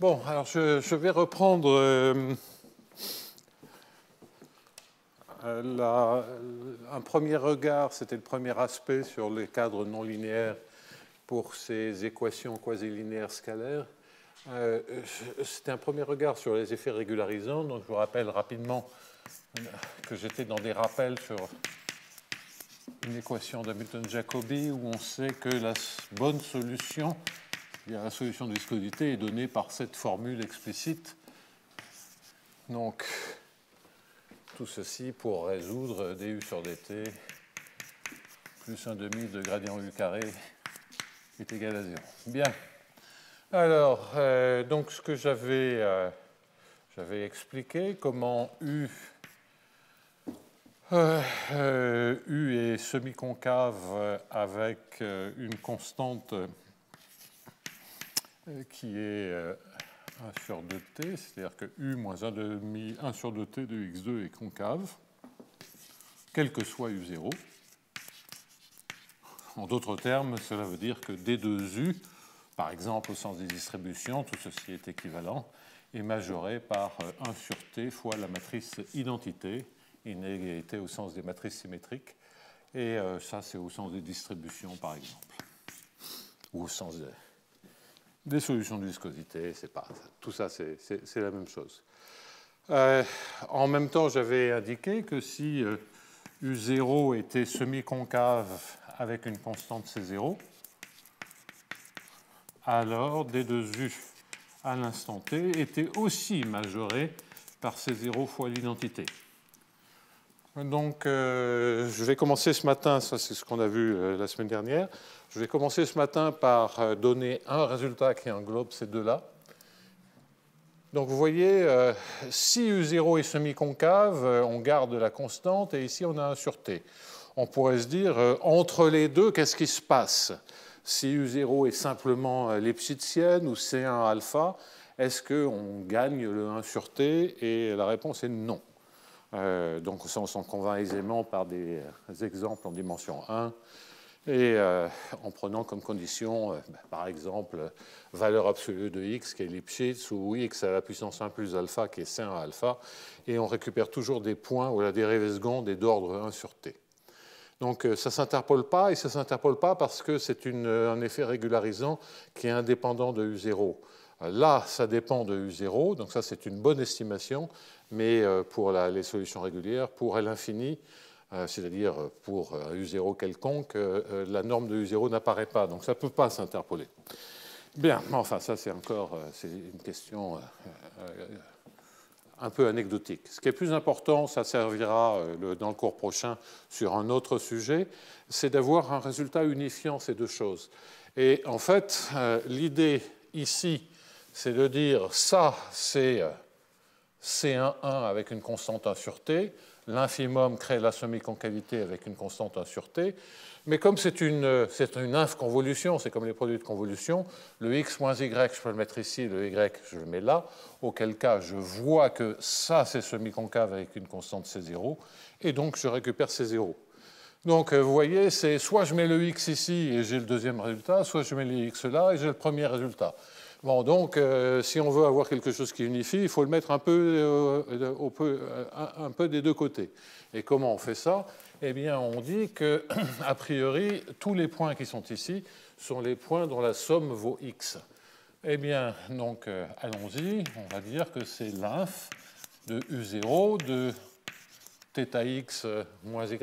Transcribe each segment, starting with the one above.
Bon, alors je vais reprendre un premier regard, c'était le premier aspect sur les cadres non linéaires pour ces équations quasi-linéaires scalaires. C'était un premier regard sur les effets régularisants, donc je vous rappelle rapidement que j'étais dans des rappels sur une équation d'Hamilton-Jacobi où on sait que la bonne solution, la solution de viscosité est donnée par cette formule explicite. Donc, tout ceci pour résoudre du sur dt plus 1/2 de gradient u carré est égal à 0. Bien. Alors, donc ce que j'avais expliqué, comment U est semi-concave avec une constante qui est 1 sur 2t, c'est-à-dire que U moins 1 sur 2t de x2 est concave, quel que soit U0. En d'autres termes, cela veut dire que D2U, par exemple au sens des distributions, tout ceci est équivalent, est majoré par 1 sur t fois la matrice identité, inégalité au sens des matrices symétriques, et ça c'est au sens des distributions par exemple, ou au sens des solutions de viscosité, c'est pas, tout ça c'est la même chose. En même temps, j'avais indiqué que si U0 était semi-concave avec une constante C0, alors D2U à l'instant t était aussi majoré par C0 fois l'identité. Donc, je vais commencer ce matin, ça c'est ce qu'on a vu la semaine dernière, je vais commencer ce matin par donner un résultat qui englobe ces deux-là. Donc, vous voyez, si U0 est semi-concave, on garde la constante, et ici on a 1 sur t. On pourrait se dire, entre les deux, qu'est-ce qui se passe? Si U0 est simplement lipschitzienne ou C1 alpha, est-ce qu'on gagne le 1 sur t? Et la réponse est non. Donc ça, on s'en convainc aisément par des exemples en dimension 1 et en prenant comme condition, par exemple, valeur absolue de x qui est Lipschitz ou x à la puissance 1 plus alpha qui est C1 alpha, et on récupère toujours des points où la dérivée seconde est d'ordre 1 sur t. Donc ça ne s'interpole pas, et ça ne s'interpole pas parce que c'est un effet régularisant qui est indépendant de U0. Là, ça dépend de U0, donc ça c'est une bonne estimation, mais pour les solutions régulières, pour l'infini, c'est-à-dire pour U0 quelconque, la norme de U0 n'apparaît pas, donc ça ne peut pas s'interpoler. Bien, enfin ça c'est encore une question un peu anecdotique. Ce qui est plus important, ça servira dans le cours prochain sur un autre sujet, c'est d'avoir un résultat unifiant ces deux choses. Et en fait, l'idée ici, c'est de dire ça, c'est C1,1 avec une constante 1 sur t, l'infimum crée la semi-concavité avec une constante 1 sur t, mais comme c'est une inf convolution, c'est comme les produits de convolution, le x moins y, je peux le mettre ici, le y, je le mets là, auquel cas je vois que ça, c'est semi-concave avec une constante C0, et donc je récupère C0. Donc vous voyez, c'est soit je mets le x ici et j'ai le deuxième résultat, soit je mets le x là et j'ai le premier résultat. Bon, donc, si on veut avoir quelque chose qui unifie, il faut le mettre un peu des deux côtés. Et comment on fait ça? Eh bien, on dit que, a priori, tous les points qui sont ici sont les points dont la somme vaut x. Eh bien, donc, allons-y. On va dire que c'est l'inf de U0 de θx moins y,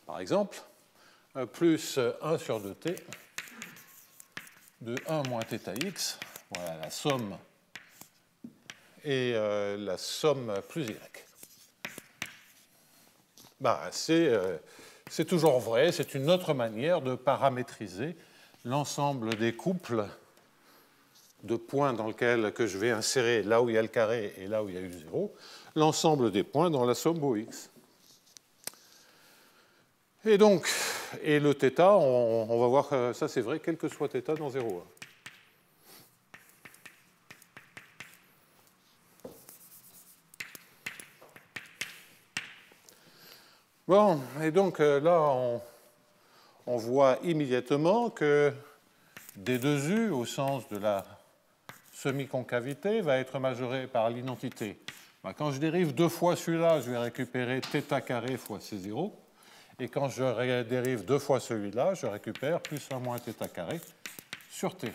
par exemple, plus 1 sur 2t de 1 moins θx, voilà la somme, et la somme plus y. Ben, c'est toujours vrai, c'est une autre manière de paramétriser l'ensemble des couples de points dans lesquels que je vais insérer là où il y a le carré et là où il y a U0, l'ensemble des points dans la somme vaut x. Et donc, et le θ, on va voir que ça c'est vrai, quel que soit θ dans 0,1. Bon, et donc là, on voit immédiatement que D2U au sens de la semi-concavité va être majoré par l'identité. Quand je dérive deux fois celui-là, je vais récupérer θ carré fois C0. Et quand je dérive deux fois celui-là, je récupère plus 1 moins θ carré sur T.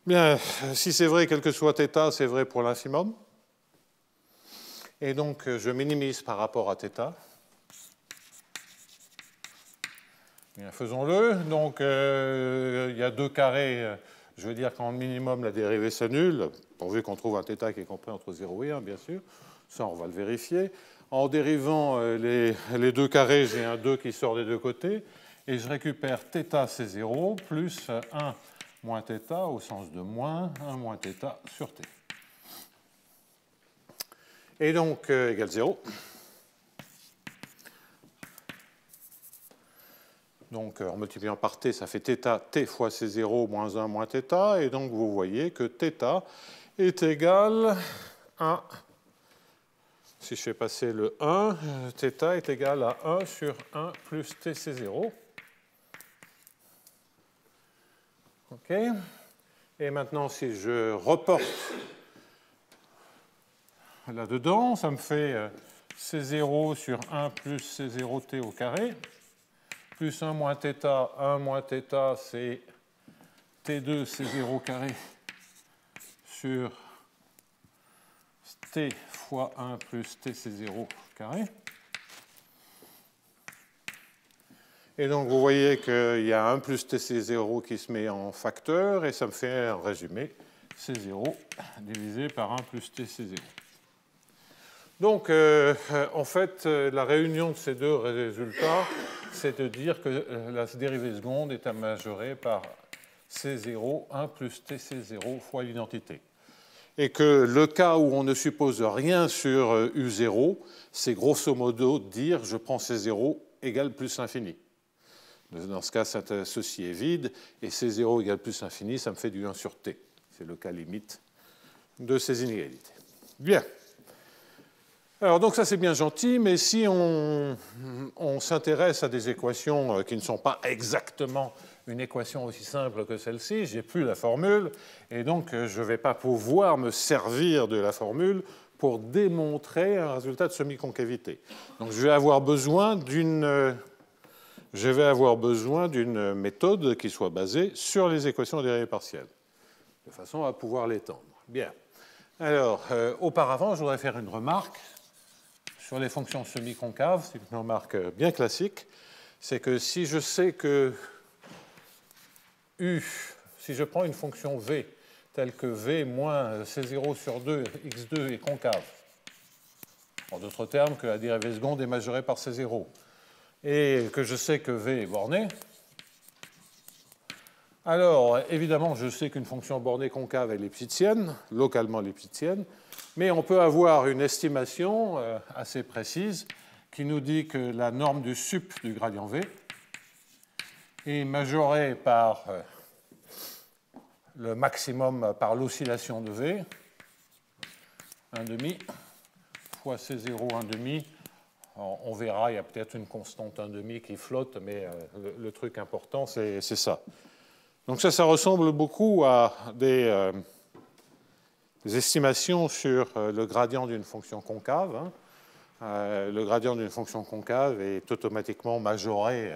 Bien, si c'est vrai, quel que soit θ, c'est vrai pour l'infimum. Et donc, je minimise par rapport à θ. Bien, faisons-le. Donc, il y a 2 carrés. Je veux dire qu'en minimum, la dérivée s'annule, pourvu qu'on trouve un θ qui est compris entre 0 et 1, bien sûr. Ça, on va le vérifier. En dérivant les 2 carrés, j'ai un 2 qui sort des deux côtés. Et je récupère θ, c'est 0, plus 1 moins θ, au sens de moins 1 moins θ sur t. Et donc, égale 0. Donc, en multipliant par t, ça fait θ, t fois C0 moins 1 moins θ. Et donc, vous voyez que θ est égal à, si je fais passer le 1, θ est égal à 1 sur 1 plus tc0. OK. Et maintenant, si je reporte là-dedans, ça me fait C0 sur 1 plus C0t au carré. Plus 1 moins θ, c'est T2 C0 carré sur T fois 1 plus TC0 carré. Et donc, vous voyez qu'il y a 1 plus TC0 qui se met en facteur, et ça me fait un résumé C0 divisé par 1 plus TC0. Donc, en fait, la réunion de ces deux résultats, c'est de dire que la dérivée seconde est majorée par C0, 1 plus TC0 fois l'identité. Et que le cas où on ne suppose rien sur U0, c'est grosso modo dire je prends C0 égale plus l'infini. Dans ce cas, ceci est vide, et C0 égale plus l'infini, ça me fait du 1 sur T. C'est le cas limite de ces inégalités. Bien. Alors, donc ça c'est bien gentil, mais si on s'intéresse à des équations qui ne sont pas exactement une équation aussi simple que celle-ci, je n'ai plus la formule, et donc je ne vais pas pouvoir me servir de la formule pour démontrer un résultat de semi-concavité. Donc je vais avoir besoin d'une méthode qui soit basée sur les équations de dérivées partielles, de façon à pouvoir l'étendre. Bien. Alors, auparavant, je voudrais faire une remarque sur les fonctions semi-concaves. C'est une remarque bien classique. C'est que si je sais que U, si je prends une fonction V, telle que V moins C0 sur 2, x2 est concave, en d'autres termes, que la dérivée seconde est majorée par C0, et que je sais que V est bornée, alors évidemment, je sais qu'une fonction bornée concave est lipschitzienne, localement lipschitzienne, mais on peut avoir une estimation assez précise qui nous dit que la norme du sup du gradient V est majorée par le maximum par l'oscillation de V, 1,5 fois C0 1,5. On verra, il y a peut-être une constante 1,5 qui flotte, mais le truc important, c'est ça. Donc ça ressemble beaucoup à des estimations sur le gradient d'une fonction concave. Hein. Le gradient d'une fonction concave est automatiquement majoré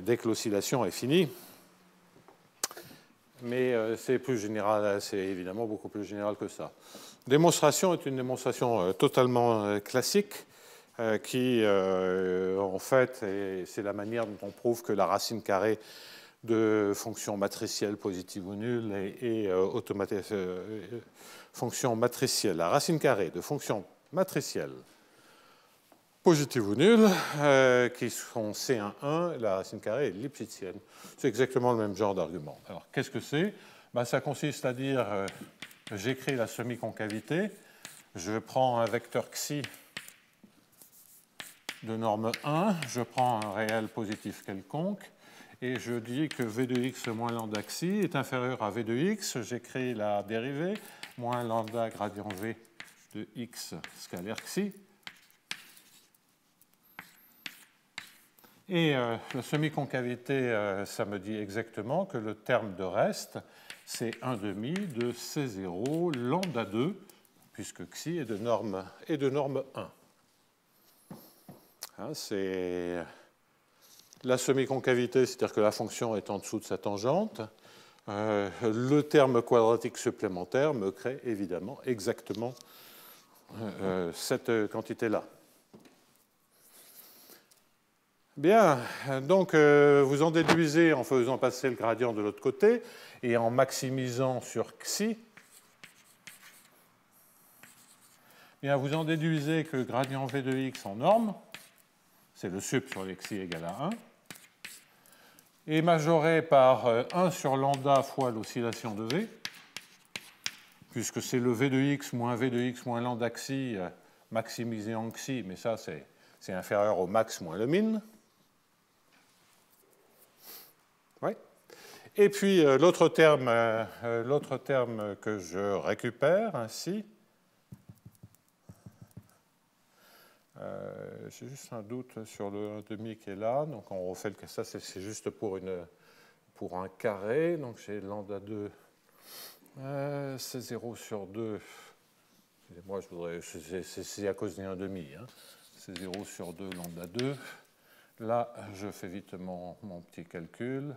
dès que l'oscillation est finie. Mais c'est plus général, c'est évidemment beaucoup plus général que ça. Démonstration est une démonstration totalement classique qui, en fait, c'est la manière dont on prouve que la racine carrée de fonctions matricielles positives ou nulles et fonctions matricielles. La racine carrée de fonctions matricielles positives ou nulles, qui sont C1,1, la racine carrée est lipschitzienne. C'est exactement le même genre d'argument. Alors, qu'est-ce que c'est? Ça consiste à dire, j'écris la semi-concavité, je prends un vecteur xi de norme 1, je prends un réel positif quelconque, et je dis que v de x moins lambda xi est inférieur à v de x, j'écris la dérivée, moins lambda gradient v de x scalaire xi, Et la semi-concavité, ça me dit exactement que le terme de reste, c'est 1 demi de C0 lambda 2, puisque xi est de norme 1. Hein, c'est la semi-concavité, c'est-à-dire que la fonction est en dessous de sa tangente. Le terme quadratique supplémentaire me crée évidemment exactement cette quantité-là. Bien, donc vous en déduisez en faisant passer le gradient de l'autre côté et en maximisant sur xi. Bien, vous en déduisez que gradient v de x en norme, c'est le sup sur les xi égale à 1, est majoré par 1 sur lambda fois l'oscillation de v, puisque c'est le v de x moins lambda xi maximisé en xi, mais ça c'est inférieur au max moins le min. Ouais. Et puis l'autre terme que je récupère ainsi, j'ai juste un doute sur le 1,5 qui est là, donc on refait que ça c'est juste pour un carré, donc j'ai lambda 2, c'est 0 sur 2, excusez-moi, c'est à cause des 1,5, hein. C'est 0 sur 2 lambda 2. Là, je fais vite mon petit calcul.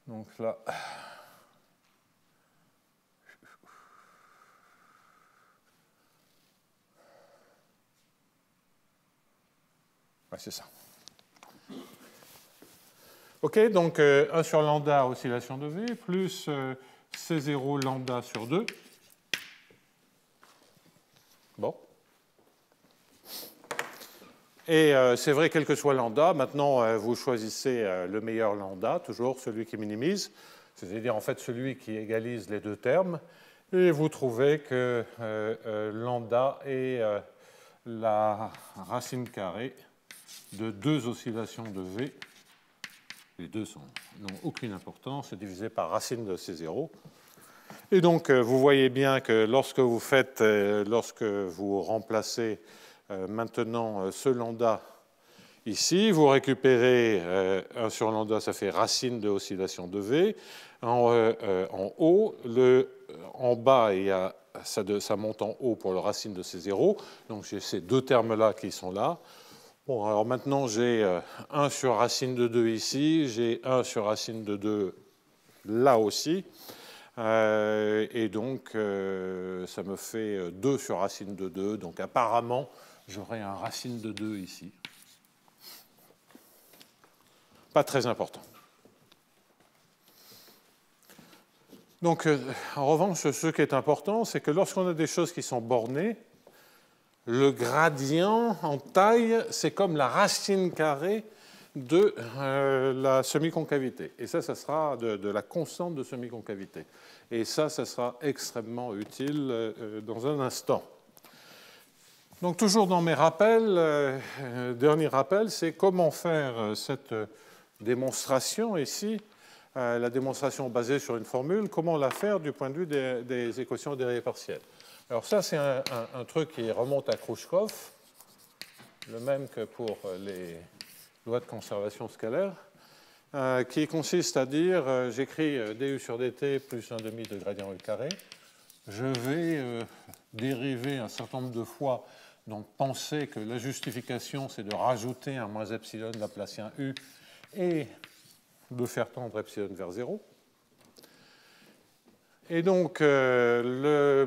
Donc là, ouais, c'est ça. OK, donc 1 sur lambda oscillation de V plus C0 lambda sur 2. Bon. Et c'est vrai, quel que soit lambda, maintenant vous choisissez le meilleur lambda, toujours celui qui minimise, c'est-à-dire en fait celui qui égalise les deux termes, et vous trouvez que lambda est la racine carrée de deux oscillations de V. Les deux n'ont aucune importance, c'est divisé par racine de C0. Et donc vous voyez bien que lorsque vous remplacez maintenant ce lambda ici, vous récupérez 1 sur lambda, ça fait racine de oscillation de V. En haut, en bas, ça monte en haut pour le racine de C0. Donc j'ai ces deux termes-là qui sont là. Bon, alors maintenant j'ai 1 sur racine de 2 ici, j'ai 1 sur racine de 2 là aussi. Et donc ça me fait 2 sur racine de 2. Donc apparemment, j'aurai un racine de 2 ici. Pas très important. Donc, en revanche, ce qui est important, c'est que lorsqu'on a des choses qui sont bornées, le gradient en taille, c'est comme la racine carrée de la semi-concavité. Et ça sera de la constante de semi-concavité. Et ça sera extrêmement utile dans un instant. Donc, toujours dans mes rappels, dernier rappel, c'est comment faire cette démonstration ici, la démonstration basée sur une formule, comment la faire du point de vue des équations dérivées partielles. Alors ça, c'est un truc qui remonte à Khrouchtchev, le même que pour les lois de conservation scalaire, qui consiste à dire, j'écris du sur dt plus 1,5 de gradient U carré, je vais dériver un certain nombre de fois. Donc, pensez que la justification, c'est de rajouter un moins epsilon laplacien U et de faire tendre epsilon vers 0. Et donc, la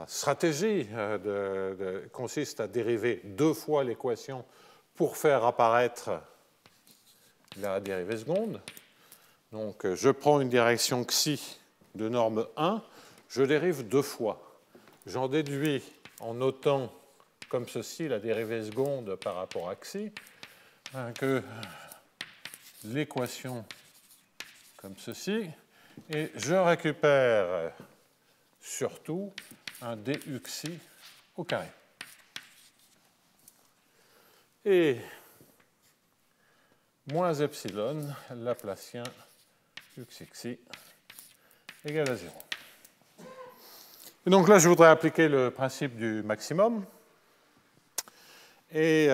stratégie consiste à dériver deux fois l'équation pour faire apparaître la dérivée seconde. Donc, je prends une direction xi de norme 1, je dérive deux fois. J'en déduis en notant comme ceci la dérivée seconde par rapport à xi, que l'équation comme ceci, et je récupère surtout un du xi au carré. Et moins epsilon laplacien uxxi égale à 0. Et donc là, je voudrais appliquer le principe du maximum. Et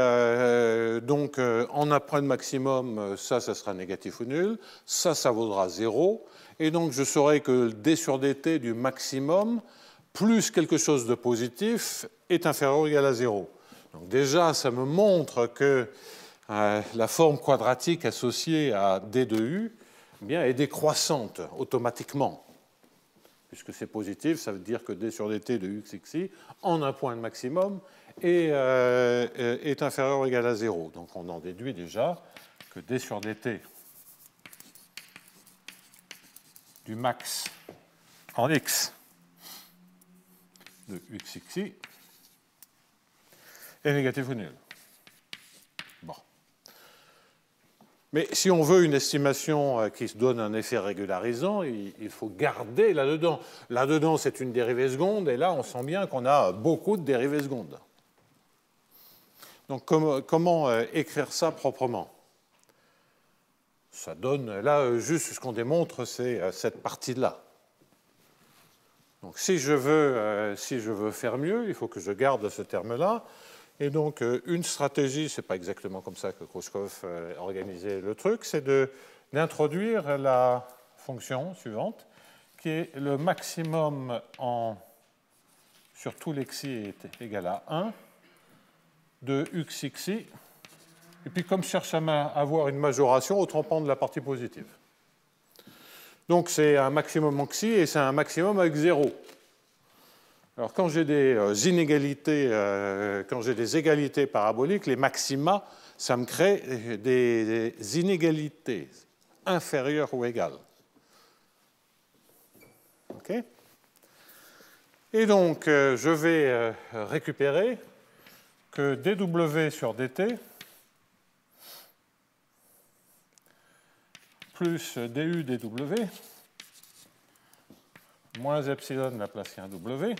donc, en un point de maximum, ça sera négatif ou nul. Ça vaudra 0. Et donc, je saurai que d sur dt du maximum plus quelque chose de positif est inférieur ou égal à 0. Donc déjà, ça me montre que la forme quadratique associée à d de u eh bien, est décroissante automatiquement. Puisque c'est positif, ça veut dire que d sur dt de uxxi, en un point de maximum, est inférieur ou égal à 0. Donc on en déduit déjà que d sur dt du max en x de uxxi est négatif ou nul. Bon. Mais si on veut une estimation qui se donne un effet régularisant, il faut garder là-dedans. Là-dedans, c'est une dérivée seconde, et là, on sent bien qu'on a beaucoup de dérivées secondes. Donc, comment écrire ça proprement? Ça donne, là, juste ce qu'on démontre, c'est cette partie-là. Donc, si je veux faire mieux, il faut que je garde ce terme-là. Et donc, une stratégie, ce n'est pas exactement comme ça que Krouchkov organisait le truc, c'est d'introduire la fonction suivante, qui est le maximum sur tout l'exi est égal à 1 de uxxi. Et puis, comme je cherche à avoir une majoration, autant prendre la partie positive. Donc, c'est un maximum en xi et c'est un maximum avec 0. Alors, quand j'ai des inégalités, quand j'ai des égalités paraboliques, les maxima, ça me crée des inégalités inférieures ou égales. OK? Et donc, je vais récupérer que dw sur dt plus du dw moins epsilon laplacien w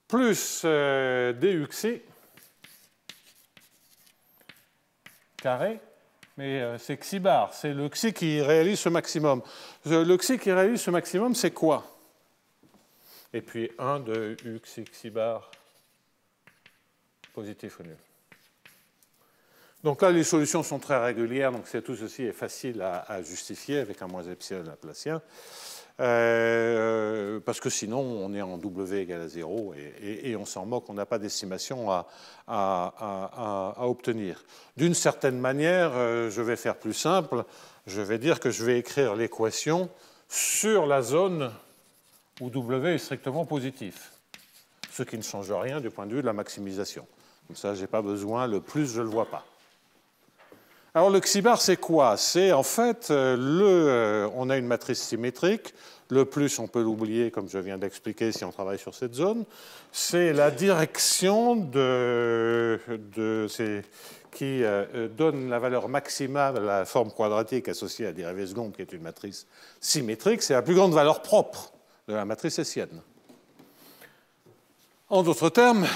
plus duxi carré, mais c'est xi bar, c'est le xi qui réalise ce maximum. Le xi qui réalise ce maximum, c'est quoi? Et puis 1 de uxi xi bar positif ou nul. Donc là, les solutions sont très régulières, donc tout ceci est facile à justifier avec un moins epsilon laplacien. Parce que sinon, on est en W égale à 0 et on s'en moque, on n'a pas d'estimation à obtenir. D'une certaine manière, je vais faire plus simple, je vais dire que je vais écrire l'équation sur la zone où W est strictement positif, ce qui ne change rien du point de vue de la maximisation. Comme ça, je n'ai pas besoin, le plus, je ne le vois pas. Alors, le xi bar, c'est quoi? C'est en fait, on a une matrice symétrique. Le plus, on peut l'oublier, comme je viens d'expliquer, si on travaille sur cette zone. C'est la direction qui donne la valeur maximale à la forme quadratique associée à la dérivée seconde, qui est une matrice symétrique. C'est la plus grande valeur propre de la matrice hessienne. En d'autres termes,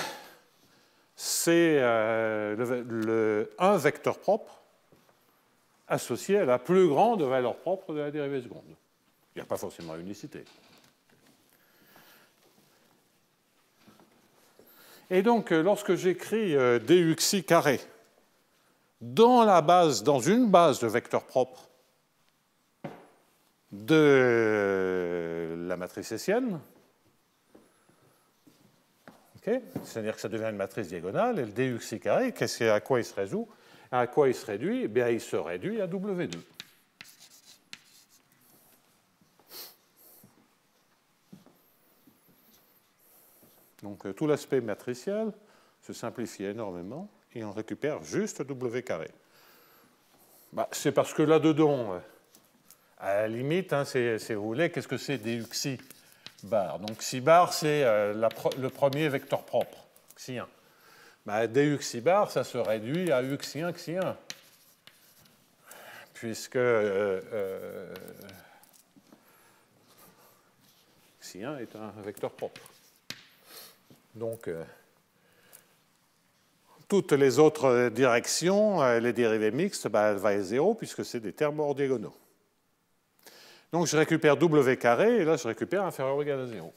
c'est un vecteur propre associé à la plus grande valeur propre de la dérivée seconde. Il n'y a pas forcément unicité. Et donc, lorsque j'écris duxi carré dans une base de vecteurs propres de la matrice hessienne, okay, c'est-à-dire que ça devient une matrice diagonale, et le duxi carré, à quoi il se résout? À quoi il se réduit? Eh bien, il se réduit à W2. Donc, tout l'aspect matriciel se simplifie énormément et on récupère juste W carré. Bah, c'est parce que là-dedans, à la limite, hein, si vous voulez, qu'est-ce que c'est duxi bar? Donc, xi bar, c'est le premier vecteur propre, xi1. Bah, duxi bar, ça se réduit à uxi1, xi1. Puisque xi1 est un vecteur propre. Donc, toutes les autres directions, les dérivées mixtes, bah, elles valent 0 puisque c'est des termes hors diagonaux. Donc, je récupère W carré et là, je récupère inférieur ou égal à 0.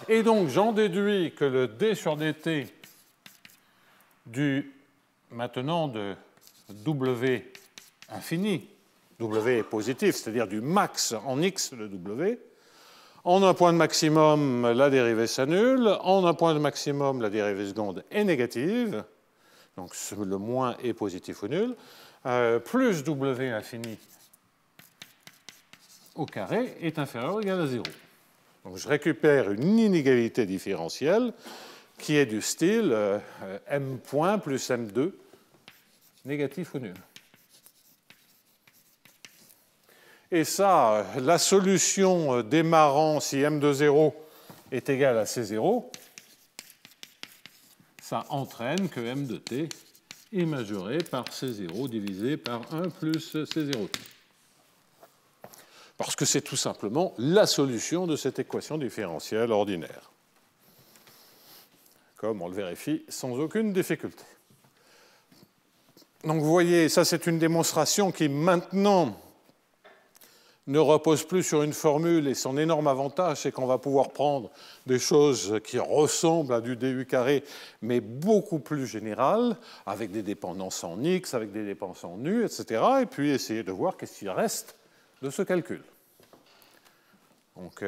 Et donc, j'en déduis que le d sur dt maintenant de w infini, w est positif, c'est-à-dire du max en x de w, en un point de maximum, la dérivée s'annule, en un point de maximum, la dérivée seconde est négative, donc le moins est positif ou nul, plus w infini au carré est inférieur ou égal à 0. Donc je récupère une inégalité différentielle qui est du style m point plus m2, négatif ou nul. Et ça, la solution démarrant si m de 0 est égal à C0, ça entraîne que m de t est majoré par C0 divisé par 1 plus C0t. Parce que c'est tout simplement la solution de cette équation différentielle ordinaire, comme on le vérifie sans aucune difficulté. Donc vous voyez, ça c'est une démonstration qui maintenant ne repose plus sur une formule, et son énorme avantage, c'est qu'on va pouvoir prendre des choses qui ressemblent à du du carré, mais beaucoup plus générales, avec des dépendances en x, avec des dépendances en u, etc., et puis essayer de voir qu'est-ce qu'il reste de ce calcul. Donc,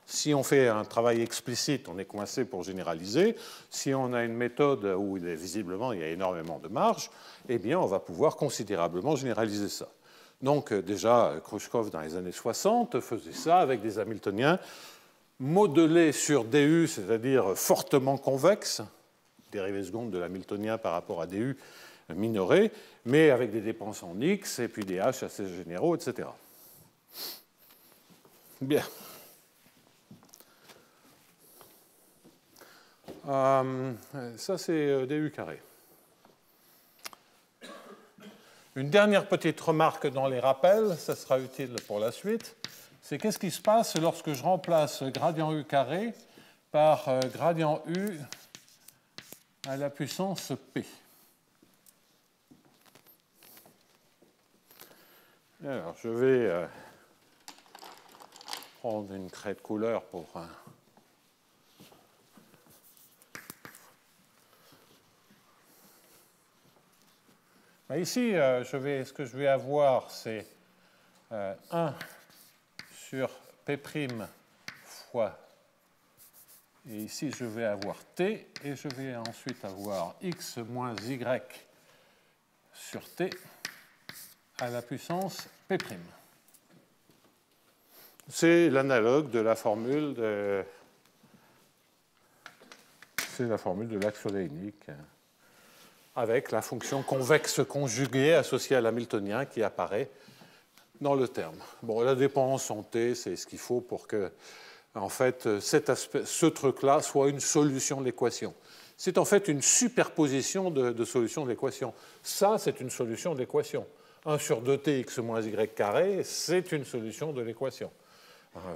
si on fait un travail explicite, on est coincé pour généraliser. Si on a une méthode où visiblement il y a énormément de marge, eh bien, on va pouvoir considérablement généraliser ça. Donc déjà, Khrouchtchev, dans les années 60, faisait ça avec des Hamiltoniens modelés sur du, c'est-à-dire fortement convexes, dérivée seconde de l'Hamiltonien par rapport à du minoré, mais avec des dépenses en x et puis des h assez généraux, etc. Bien. Ça, c'est du carré. Une dernière petite remarque dans les rappels, ça sera utile pour la suite, c'est qu'est-ce qui se passe lorsque je remplace gradient u carré par gradient u à la puissance p. Alors, je vais prendre une craie de couleur pour... Ici, ce que je vais avoir, c'est 1 sur P' fois, et ici je vais avoir T, et je vais ensuite avoir X moins Y sur T à la puissance P'. C'est l'analogue de la formule de... C'est la formule de l'axe solénique, avec la fonction convexe conjuguée associée à l'hamiltonien qui apparaît dans le terme. Bon, la dépendance en T, c'est ce qu'il faut pour que, en fait, ce truc-là soit une solution de l'équation. C'est en fait une superposition de solutions de l'équation. Ça, c'est une solution de l'équation. 1 sur 2t x moins y carré, c'est une solution de l'équation.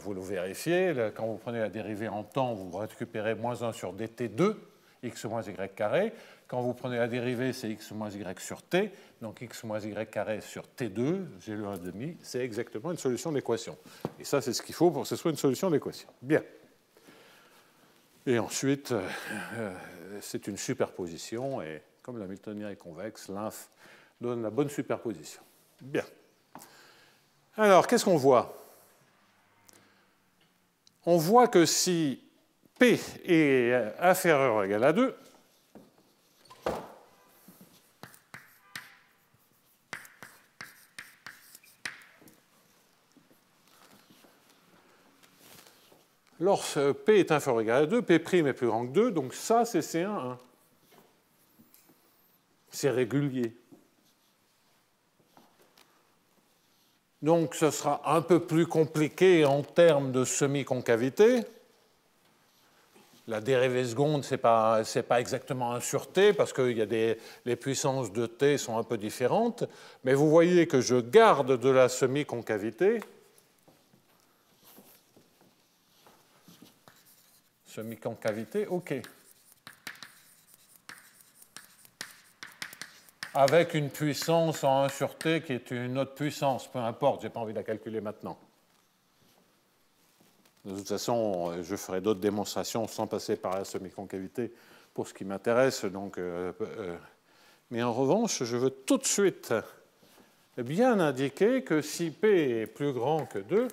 Vous le vérifiez, quand vous prenez la dérivée en temps, vous récupérez moins 1 sur dt2, x moins y carré. Quand vous prenez la dérivée, c'est x moins y sur t, donc x moins y carré sur t2, j'ai le 1,5, c'est exactement une solution de l'équation. Et ça, c'est ce qu'il faut pour que ce soit une solution de l'équation. Bien. Et ensuite, c'est une superposition, et comme l'hamiltonien est convexe, l'inf donne la bonne superposition. Bien. Alors, qu'est-ce qu'on voit? On voit que si P est inférieur ou égal à 2, lorsque P est inférieur ou égal à 2, P' est plus grand que 2, donc ça, c'est C1,1. C'est régulier. Donc, ce sera un peu plus compliqué en termes de semi-concavité. La dérivée seconde, ce n'est pas exactement 1 sur t, parce que les puissances de t sont un peu différentes. Mais vous voyez que je garde de la semi-concavité. Semi-concavité, OK. Avec une puissance en 1 sur t qui est une autre puissance, peu importe, je n'ai pas envie de la calculer maintenant. De toute façon, je ferai d'autres démonstrations sans passer par la semi-concavité pour ce qui m'intéresse. Mais en revanche, je veux tout de suite bien indiquer que si P est plus grand que 2,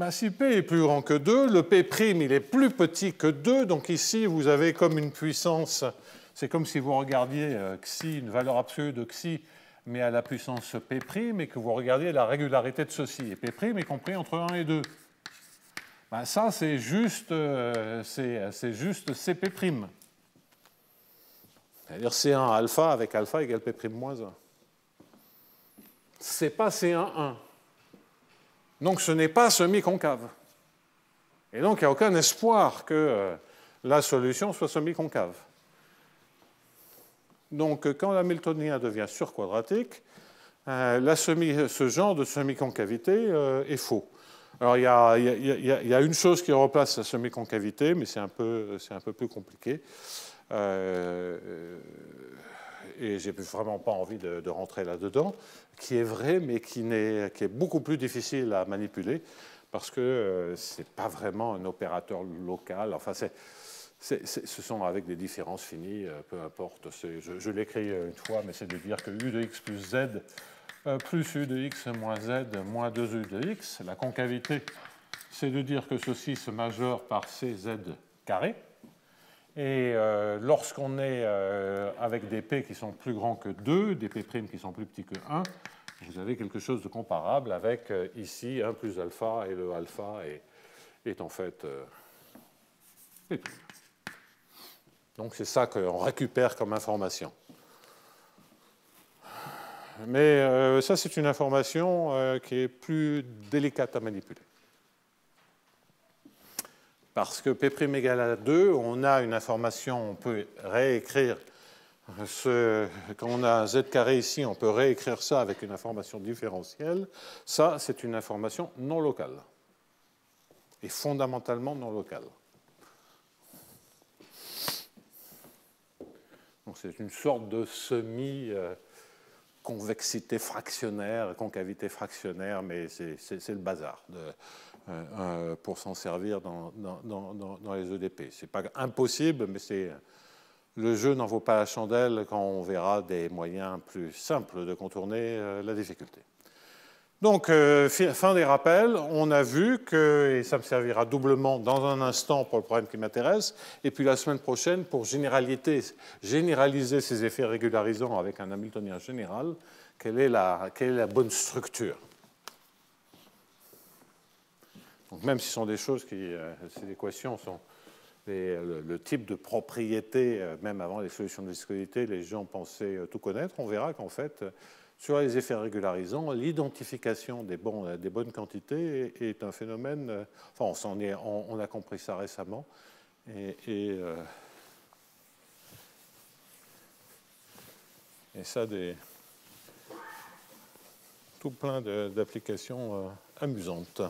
si P est plus grand que 2, le P' il est plus petit que 2. Donc ici, vous avez comme une puissance, c'est comme si vous regardiez xi, une valeur absolue de xi, mais à la puissance P', et que vous regardiez la régularité de ceci. Et P' est compris entre 1 et 2. Ça, c'est juste Cp'. C'est-à-dire C1 alpha avec alpha égale P' moins 1. Ce n'est pas C1,1. Donc ce n'est pas semi-concave. Et donc il n'y a aucun espoir que la solution soit semi-concave. Donc quand l'hamiltonien devient surquadratique, ce genre de semi-concavité est faux. Alors il y a une chose qui remplace la semi-concavité, mais c'est un peu plus compliqué. Et je n'ai vraiment pas envie de rentrer là-dedans, qui est vrai, mais qui est beaucoup plus difficile à manipuler, parce que ce n'est pas vraiment un opérateur local. Enfin, ce sont avec des différences finies, peu importe. Je l'écris une fois, mais c'est de dire que u de x plus z plus u de x moins z moins 2u de x. La concavité, c'est de dire que ceci se majeure par cz carré. Et lorsqu'on est avec des P qui sont plus grands que 2, des P' qui sont plus petits que 1, vous avez quelque chose de comparable avec ici 1 plus alpha, et le alpha est en fait P'. Donc c'est ça qu'on récupère comme information. Mais ça, c'est une information qui est plus délicate à manipuler. Parce que P' égale à 2, on a une information, on peut réécrire quand on a z carré ici, on peut réécrire ça avec une information différentielle. Ça, c'est une information non locale. Et fondamentalement non locale. Donc c'est une sorte de semi-convexité fractionnaire, concavité fractionnaire, mais c'est le bazar pour s'en servir dans les EDP. Ce n'est pas impossible, mais le jeu n'en vaut pas la chandelle quand on verra des moyens plus simples de contourner la difficulté. Donc, fin des rappels, on a vu que, et ça me servira doublement dans un instant pour le problème qui m'intéresse, et puis la semaine prochaine, pour généraliser ces effets régularisants avec un hamiltonien général, quelle est la bonne structure. Donc, même si ce sont des choses ces équations sont le type de propriété, même avant les solutions de viscosité, les gens pensaient tout connaître, on verra qu'en fait, sur les effets régularisants, l'identification des bonnes quantités est un phénomène. Enfin, on a compris ça récemment. Et ça, tout plein d'applications amusantes.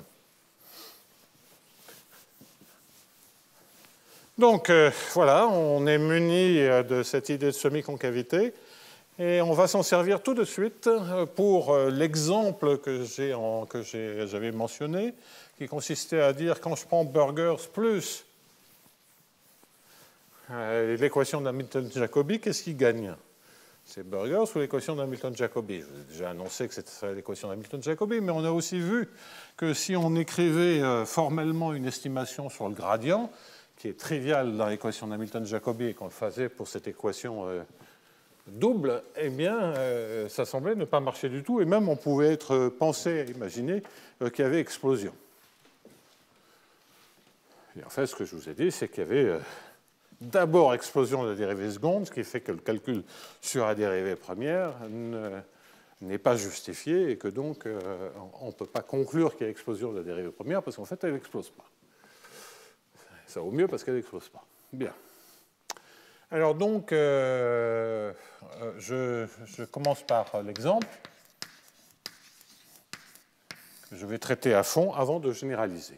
Donc, voilà, on est muni de cette idée de semi-concavité. Et on va s'en servir tout de suite pour l'exemple que j'avais mentionné, qui consistait à dire quand je prends Burgers plus l'équation d'Hamilton-Jacobi, qu'est-ce qui gagne? C'est Burgers ou l'équation d'Hamilton-Jacobi? J'ai déjà annoncé que c'était l'équation d'Hamilton-Jacobi, mais on a aussi vu que si on écrivait formellement une estimation sur le gradient, qui est trivial dans l'équation d'Hamilton-Jacobi et qu'on le faisait pour cette équation double, eh bien, ça semblait ne pas marcher du tout, et même on pouvait imaginer qu'il y avait explosion. Et en fait, ce que je vous ai dit, c'est qu'il y avait d'abord explosion de la dérivée seconde, ce qui fait que le calcul sur la dérivée première n'est pas justifié, et que donc on ne peut pas conclure qu'il y a explosion de la dérivée première, parce qu'en fait, elle n'explose pas. Ça vaut mieux parce qu'elle n'explose pas. Bien. Alors donc, je commence par l'exemple que je vais traiter à fond avant de généraliser.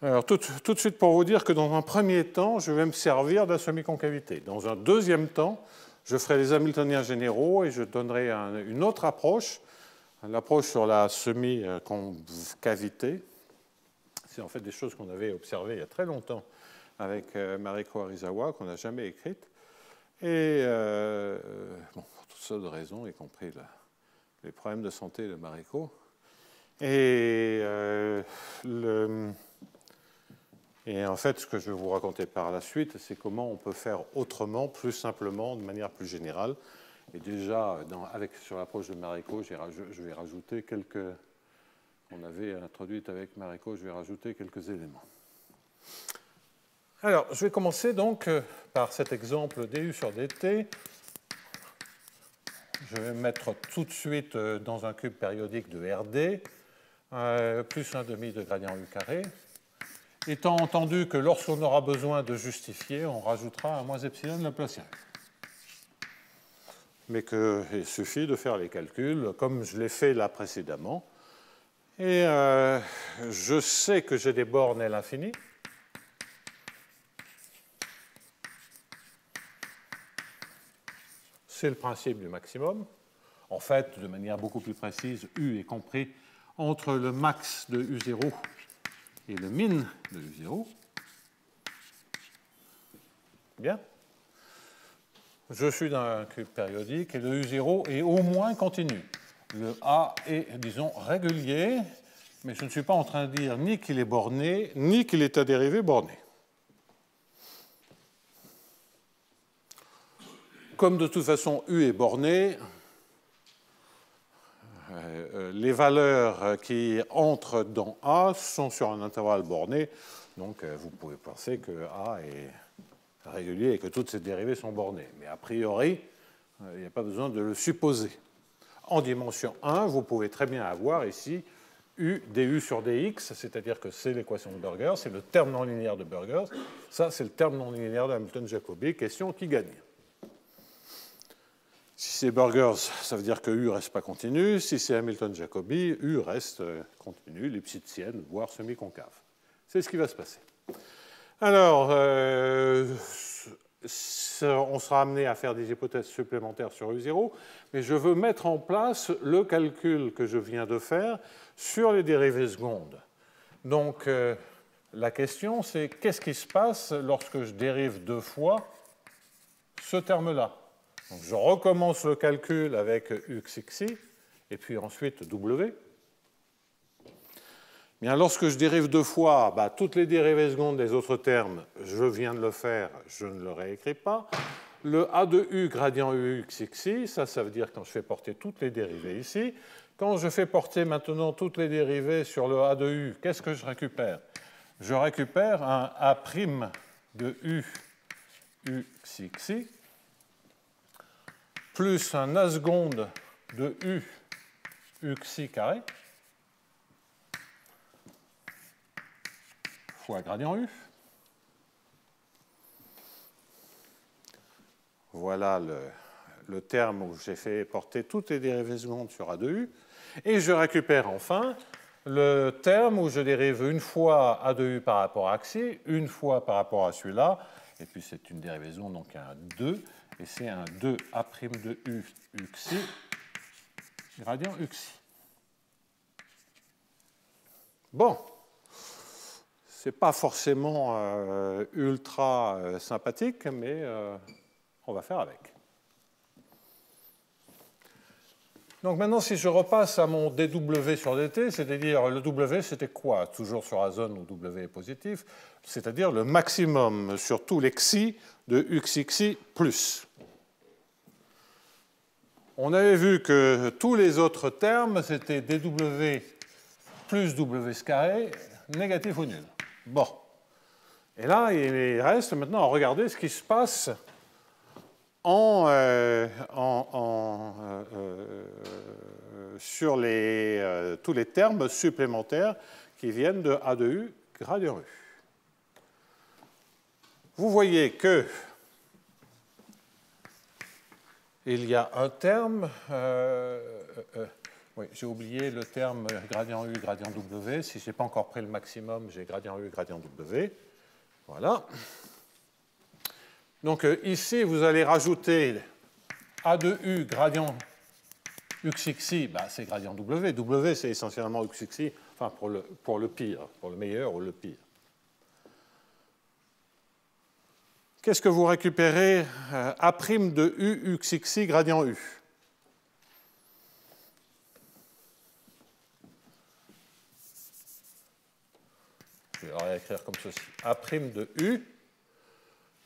Alors tout de suite pour vous dire que dans un premier temps, je vais me servir de la semi-concavité. Dans un deuxième temps, je ferai les Hamiltoniens généraux et je donnerai une autre approche l'approche sur la semi-concavité. C'est en fait des choses qu'on avait observées il y a très longtemps avec Mariko Arizawa, qu'on n'a jamais écrites. Et bon, pour toutes sortes de raisons, y compris les problèmes de santé de Mariko. Et en fait, ce que je vais vous raconter par la suite, c'est comment on peut faire autrement, plus simplement, de manière plus générale. Et déjà, sur l'approche de Mariko, je vais rajouter quelques... On avait introduite avec Mariko, je vais rajouter quelques éléments. Alors, je vais commencer donc par cet exemple du sur dt. Je vais mettre tout de suite dans un cube périodique de RD, plus 1/2 de gradient U carré. Étant entendu que lorsqu'on aura besoin de justifier, on rajoutera un moins epsilon laplacien. Mais qu'il suffit de faire les calculs comme je l'ai fait là précédemment. Et je sais que j'ai des bornes à l'infini. C'est le principe du maximum. En fait, de manière beaucoup plus précise, U est compris entre le max de U0 et le min de U0. Bien. Je suis dans un cube périodique et le U0 est au moins continu. Le A est, disons, régulier, mais je ne suis pas en train de dire ni qu'il est borné, ni qu'il est à dérivée bornée. Comme de toute façon U est borné, les valeurs qui entrent dans A sont sur un intervalle borné, donc vous pouvez penser que A est régulier et que toutes ces dérivées sont bornées. Mais a priori, il n'y a pas besoin de le supposer. En dimension 1, vous pouvez très bien avoir ici U du sur dx, c'est-à-dire que c'est l'équation de Burgers, c'est le terme non linéaire de Burgers. Ça, c'est le terme non linéaire de Hamilton-Jacobi, question qui gagne. Si c'est Burgers, ça veut dire que U ne reste pas continu. Si c'est Hamilton-Jacobi, U reste continu, lipsitzienne, voire semi-concave. C'est ce qui va se passer. Alors, on sera amené à faire des hypothèses supplémentaires sur U0, mais je veux mettre en place le calcul que je viens de faire sur les dérivées secondes. Donc, la question, c'est qu'est-ce qui se passe lorsque je dérive deux fois ce terme-là? Donc, je recommence le calcul avec uxxi, et puis ensuite W. Bien, lorsque je dérive deux fois, toutes les dérivées secondes des autres termes, je viens de le faire, je ne le réécris pas. Le A de U gradient uxxi, ça veut dire quand je fais porter toutes les dérivées ici. Quand je fais porter maintenant toutes les dérivées sur le A de U, qu'est-ce que je récupère? Je récupère un A' de U uxxi plus un A seconde de U uxi carré fois gradient U. Voilà le terme où j'ai fait porter toutes les dérivées secondes sur A de U. Et je récupère enfin le terme où je dérive une fois A de U par rapport à xi, une fois par rapport à celui-là, et puis c'est une dérivaison, donc un 2, et c'est un 2A' de U uxi gradient uxi. Bon. Ce n'est pas forcément ultra sympathique, mais on va faire avec. Donc maintenant, si je repasse à mon dw sur dt, c'est-à-dire le w, c'était quoi? Toujours sur la zone où w est positif, c'est-à-dire le maximum sur tous les xi de uxxi plus. On avait vu que tous les autres termes, c'était dw plus w carré, négatif ou nul. Bon. Et là, il reste maintenant à regarder ce qui se passe sur tous les termes supplémentaires qui viennent de A de U gradient U. Vous voyez que il y a un terme, oui, j'ai oublié le terme gradient U, gradient W. Si je n'ai pas encore pris le maximum, j'ai gradient U, gradient W. Voilà. Donc ici, vous allez rajouter A de U, gradient UXXI, bah, c'est gradient W. W, c'est essentiellement UXXI, enfin pour le pire, pour le meilleur ou le pire. Qu'est-ce que vous récupérez A' de U UXXI gradient U? Je vais le réécrire comme ceci. A' de U,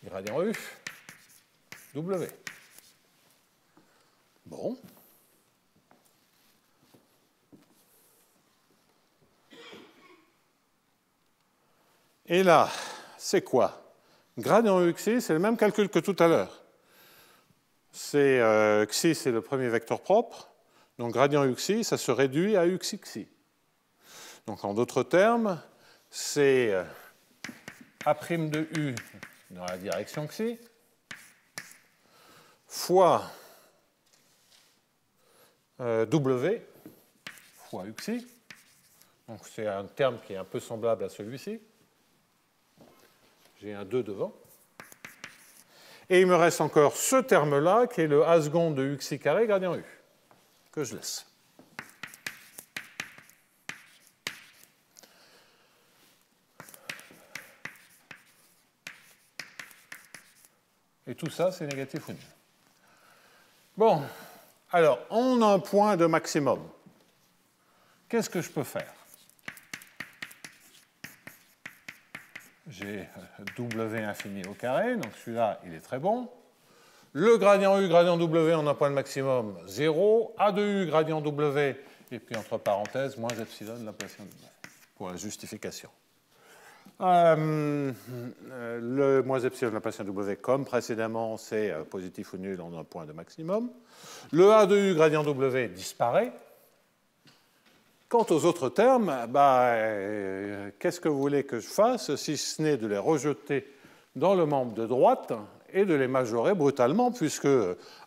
gradient U, W. Bon. Et là, c'est quoi? Gradient UXI, c'est le même calcul que tout à l'heure. C'est Xi, c'est le premier vecteur propre. Donc gradient UXI, ça se réduit à UXXI. Donc en d'autres termes, c'est A' de U dans la direction Xi fois W fois UXI. Donc c'est un terme qui est un peu semblable à celui-ci. J'ai un 2 devant. Et il me reste encore ce terme-là, qui est le A seconde de UXI carré gradient U, que je laisse. Et tout ça, c'est négatif ou nul. Bon, alors, on a un point de maximum. Qu'est-ce que je peux faire? J'ai W infini au carré, donc celui-là, il est très bon. Le gradient U, gradient W, on a un point de maximum 0. A de U, gradient W, et puis entre parenthèses, moins epsilon Laplacien W, pour la justification. Le moins epsilon Laplacien W, comme précédemment, c'est positif ou nul, on a un point de maximum. Le A de U, gradient W, disparaît. Quant aux autres termes, qu'est-ce que vous voulez que je fasse si ce n'est de les rejeter dans le membre de droite et de les majorer brutalement, puisque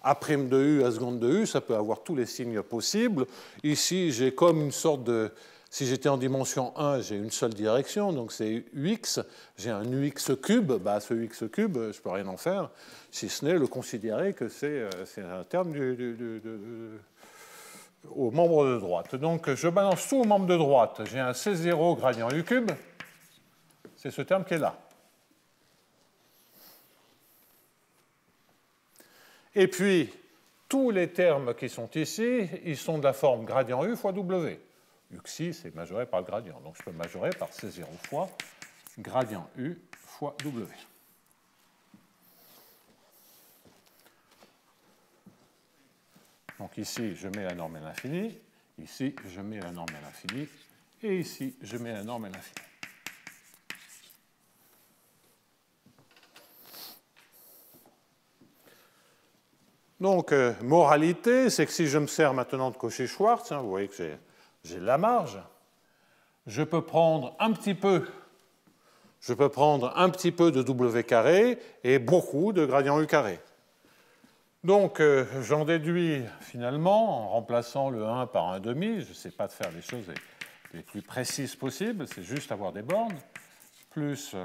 A' de U, A seconde de U, ça peut avoir tous les signes possibles. Ici, j'ai comme une sorte de... Si j'étais en dimension 1, j'ai une seule direction, donc c'est UX. J'ai un UX cube, ce UX cube, je ne peux rien en faire, si ce n'est le considérer que c'est un terme au membre de droite. Donc je balance tout au membre de droite. J'ai un C0 gradient U cube, c'est ce terme qui est là. Et puis, tous les termes qui sont ici, ils sont de la forme gradient U fois W. UXI, c'est majoré par le gradient. Donc je peux majorer par C0 fois gradient U fois W. Donc ici, je mets la norme à l'infini. Ici, je mets la norme à l'infini. Et ici, je mets la norme à l'infini. Donc, moralité, c'est que si je me sers maintenant de Cauchy-Schwarz, vous voyez que j'ai de la marge, je peux prendre un petit peu de W carré et beaucoup de gradient U carré. Donc, j'en déduis finalement, en remplaçant le 1 par un demi, je ne sais pas de faire les choses les plus précises possibles, c'est juste avoir des bornes, plus,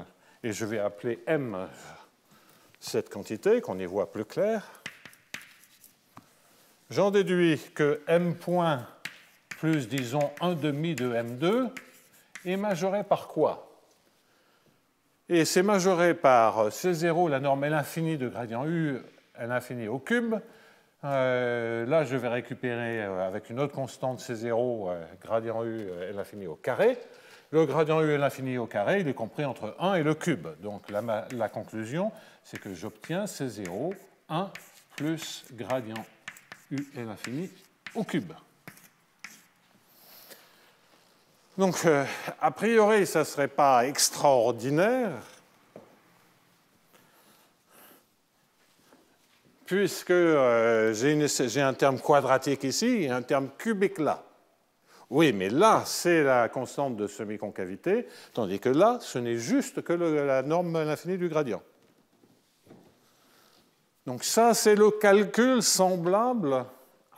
et je vais appeler M cette quantité, qu'on y voit plus clair. J'en déduis que M point plus, disons, 1 demi de M2 est majoré par quoi? Et c'est majoré par C0, la norme L infini de gradient U, L infini au cube. Là, je vais récupérer avec une autre constante C0, gradient U, L infini au carré. Le gradient U, L infini au carré, il est compris entre 1 et le cube. Donc la conclusion, c'est que j'obtiens C0, 1 plus gradient U, L infini au cube. Donc, a priori, ça ne serait pas extraordinaire, puisque j'ai un terme quadratique ici et un terme cubique là. Oui, mais là, c'est la constante de semi-concavité, tandis que là, ce n'est juste que la norme à l'infini du gradient. Donc ça, c'est le calcul semblable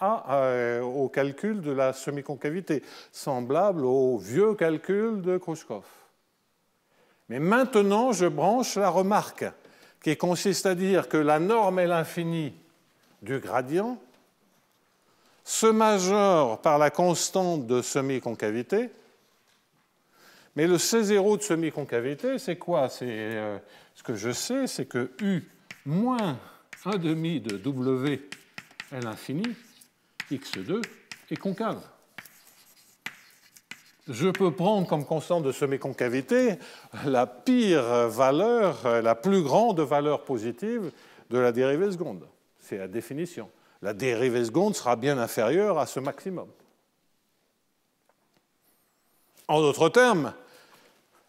au calcul de la semi-concavité, semblable au vieux calcul de Khrouchtchev. Mais maintenant, je branche la remarque, qui consiste à dire que la norme L infini du gradient se majore par la constante de semi-concavité. Mais le C0 de semi-concavité, c'est quoi? Ce que je sais, c'est que U moins 1 demi de W L infini, x2, est concave. Je peux prendre comme constante de semi-concavité la pire valeur, la plus grande valeur positive de la dérivée seconde. C'est la définition. La dérivée seconde sera bien inférieure à ce maximum. En d'autres termes,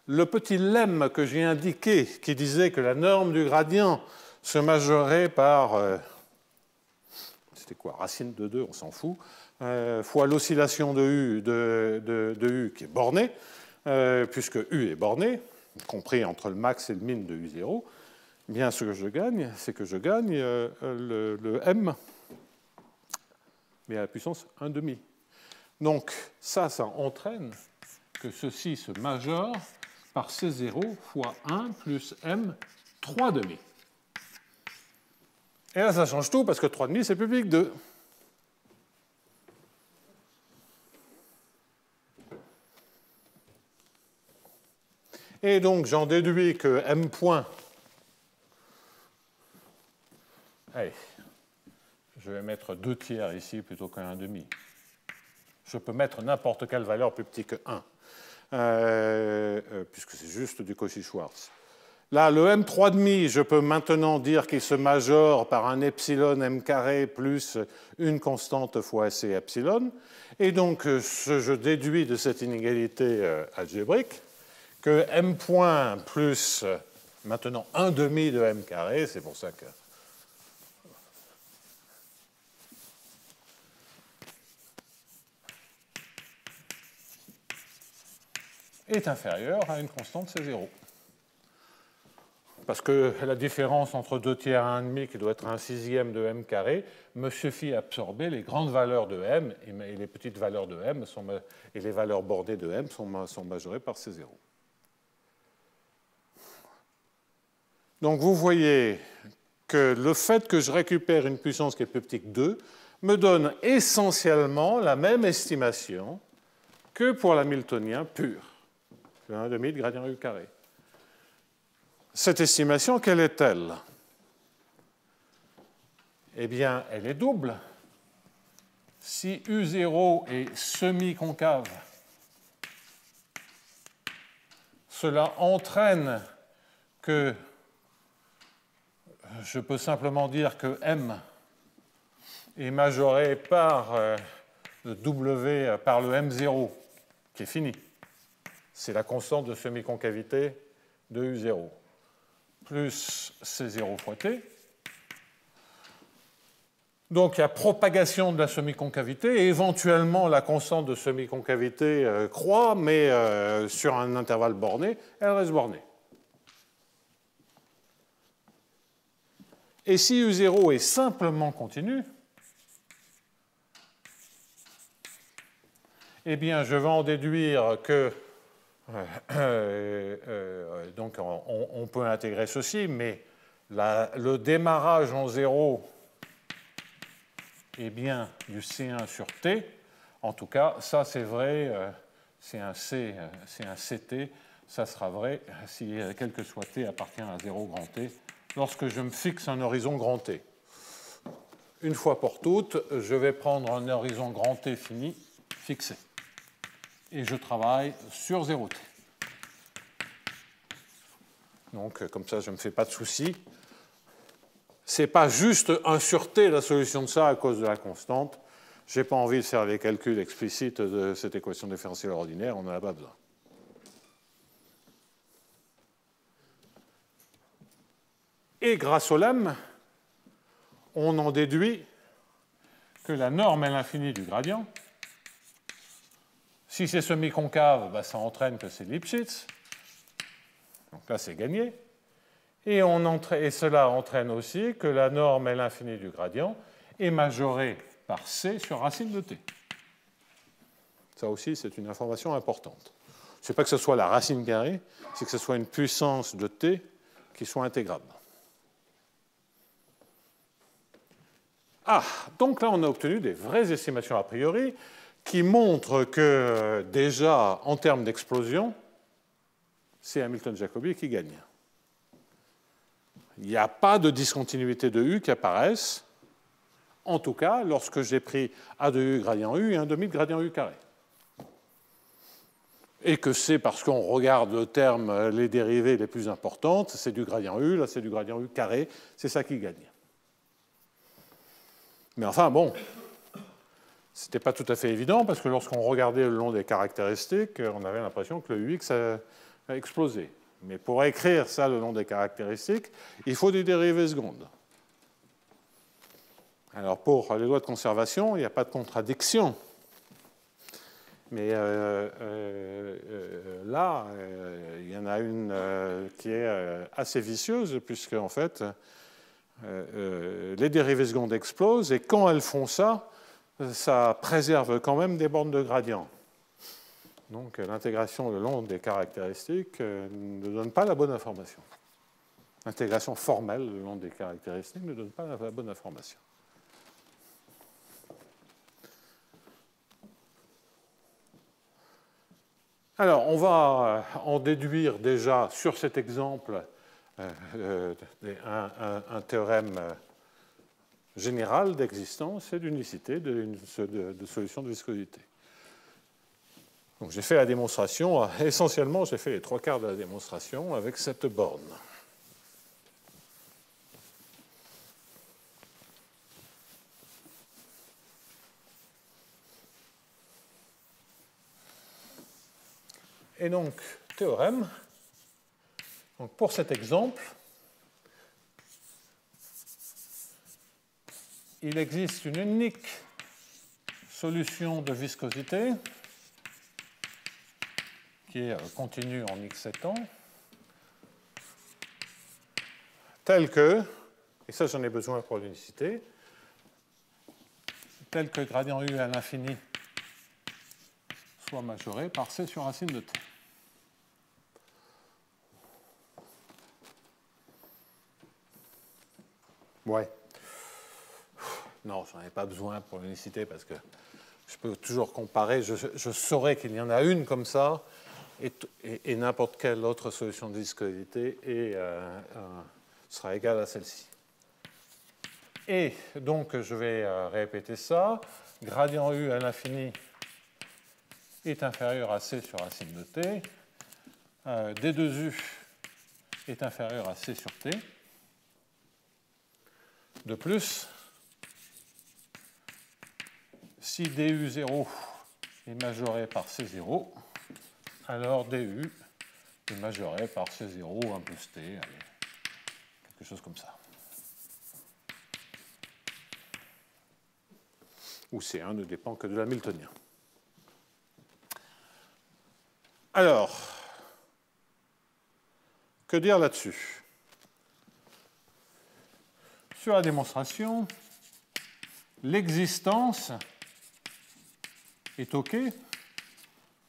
le petit lemme que j'ai indiqué qui disait que la norme du gradient se majorait par, c'était quoi, racine de 2, on s'en fout, fois l'oscillation de U qui est bornée, puisque U est borné, compris entre le max et le min de U0, bien ce que je gagne, c'est que je gagne le M, mais à la puissance 1 demi. Donc ça entraîne que ceci se majore par C0 fois 1 plus M 3 demi. Et là, ça change tout parce que 3 demi, c'est plus petit que 2. Et donc, j'en déduis que M point... Allez, je vais mettre 2 tiers ici plutôt qu'un 1 demi. Je peux mettre n'importe quelle valeur plus petit que 1, puisque c'est juste du Cauchy-Schwarz. Là, le M3,5, je peux maintenant dire qu'il se majore par un epsilon M carré plus une constante fois C epsilon. Et donc, je déduis de cette inégalité algébrique que M point plus maintenant 1 demi de M carré, c'est pour ça que... est inférieur à une constante C0. Parce que la différence entre 2 tiers et 1 demi, qui doit être un sixième de M carré, me suffit à absorber les grandes valeurs de M, et les petites valeurs de M et les valeurs bordées de M sont majorées par C0. Donc vous voyez que le fait que je récupère une puissance qui est plus petite que 2 me donne essentiellement la même estimation que pour l'hamiltonien pur, le 1 demi de gradient U carré. Cette estimation, quelle est-elle? Eh bien, elle est double. Si U0 est semi-concave, cela entraîne que je peux simplement dire que M est majoré par le W, par le M0, qui est fini. C'est la constante de semi-concavité de U0. Plus C0 fois T. Donc il y a propagation de la semi-concavité et éventuellement la constante de semi-concavité croît, mais sur un intervalle borné, elle reste bornée. Et si U0 est simplement continu, eh bien je vais en déduire que donc on peut intégrer ceci, mais le démarrage en 0 est bien du C1 sur T. En tout cas, ça c'est vrai, c'est un CT, ça sera vrai si quel que soit T appartient à 0 grand T, lorsque je me fixe un horizon grand T. Une fois pour toutes, je vais prendre un horizon grand T fini, fixé. Et je travaille sur 0T. Donc, comme ça, je ne me fais pas de soucis. Ce n'est pas juste 1 sur T la solution de ça à cause de la constante. Je n'ai pas envie de faire les calculs explicites de cette équation différentielle ordinaire, on n'en a pas besoin. Et grâce au lemme, on en déduit que la norme est l'infini du gradient. Si c'est semi-concave, ben ça entraîne que c'est Lipschitz. Donc là, c'est gagné. Et cela entraîne aussi que la norme est l'infini du gradient est majorée par C sur racine de T. Ça aussi, c'est une information importante. Ce n'est pas que ce soit la racine carrée, c'est que ce soit une puissance de T qui soit intégrable. Ah, donc là, on a obtenu des vraies estimations a priori qui montrent que déjà, en termes d'explosion, c'est Hamilton-Jacobi qui gagne. Il n'y a pas de discontinuité de U qui apparaissent, en tout cas lorsque j'ai pris A de U gradient U et 1 demi de gradient U carré. Et que c'est parce qu'on regarde le terme, les dérivées les plus importantes, c'est du gradient U, là c'est du gradient U carré, c'est ça qui gagne. Mais enfin, bon, ce n'était pas tout à fait évident, parce que lorsqu'on regardait le long des caractéristiques, on avait l'impression que le UX a explosé. Mais pour écrire ça le long des caractéristiques, il faut des dérivées secondes. Alors pour les lois de conservation, il n'y a pas de contradiction. Mais là, il y en a une qui est assez vicieuse, puisque en fait, les dérivées secondes explosent, et quand elles font ça, ça préserve quand même des bornes de gradient. Donc l'intégration le long des caractéristiques ne donne pas la bonne information. L'intégration formelle le long des caractéristiques ne donne pas la bonne information. Alors, on va en déduire déjà sur cet exemple un théorème général d'existence et d'unicité de solution de viscosité. Donc, j'ai fait la démonstration, essentiellement, j'ai fait les 3/4 de la démonstration avec cette borne. Et donc, théorème, donc pour cet exemple, il existe une unique solution de viscosité qui est continue en x étant, telle que, et ça j'en ai besoin pour l'unicité, telle que gradient U à l'infini soit majoré par C sur racine de t. Ouais. Non, j'en ai pas besoin pour l'unicité parce que je peux toujours comparer. Je saurais qu'il y en a une comme ça et n'importe quelle autre solution de viscosité sera égale à celle-ci. Et donc, je vais répéter ça. Gradient U à l'infini est inférieur à C sur racine de t. D2U est inférieur à C sur t. De plus, si DU0 est majoré par C0, alors DU est majoré par C0, 1 plus T, allez, quelque chose comme ça. Où C1 ne dépend que de l'hamiltonien. Alors, que dire là-dessus ? Sur la démonstration, l'existence est OK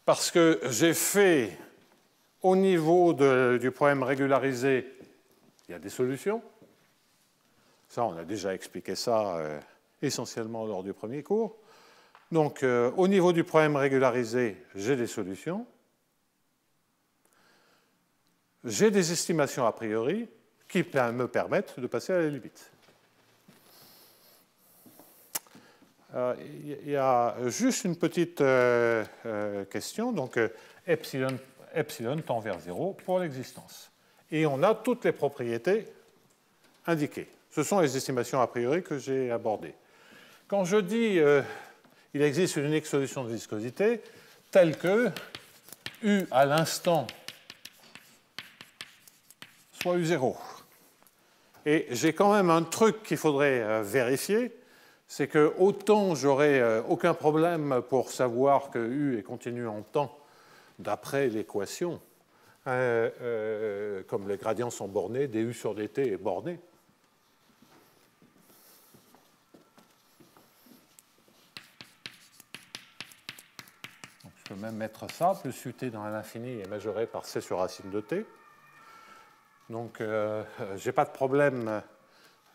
parce que j'ai fait au niveau du problème régularisé, il y a des solutions. Ça, on a déjà expliqué ça essentiellement lors du premier cours. Donc, au niveau du problème régularisé, j'ai des solutions. J'ai des estimations a priori qui me permettent de passer à la limite. Il y a juste une petite question. Donc, epsilon tend vers 0 pour l'existence. Et on a toutes les propriétés indiquées. Ce sont les estimations a priori que j'ai abordées. Quand je dis il existe une unique solution de viscosité, telle que U à l'instant soit U0. Et j'ai quand même un truc qu'il faudrait vérifier. C'est que autant j'aurai aucun problème pour savoir que U est continu en temps d'après l'équation, comme les gradients sont bornés, du sur dt est borné. Donc, je peux même mettre ça, plus ut dans l'infini est majoré par c sur racine de t. Donc, je n'ai pas de problème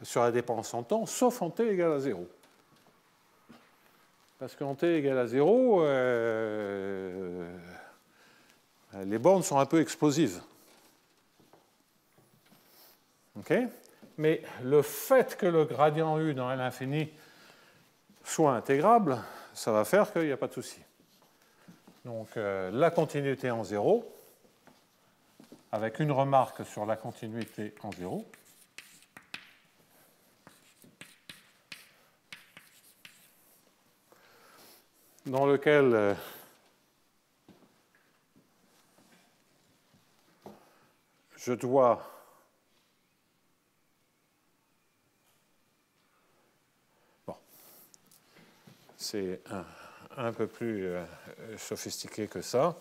sur la dépendance en temps, sauf en t égale à 0. Parce qu'en t égale à 0, les bornes sont un peu explosives. Okay, mais le fait que le gradient U dans L' soit intégrable, ça va faire qu'il n'y a pas de souci. Donc la continuité en 0, avec une remarque sur la continuité en 0. Dans lequel je dois c'est un peu plus sophistiqué que ça.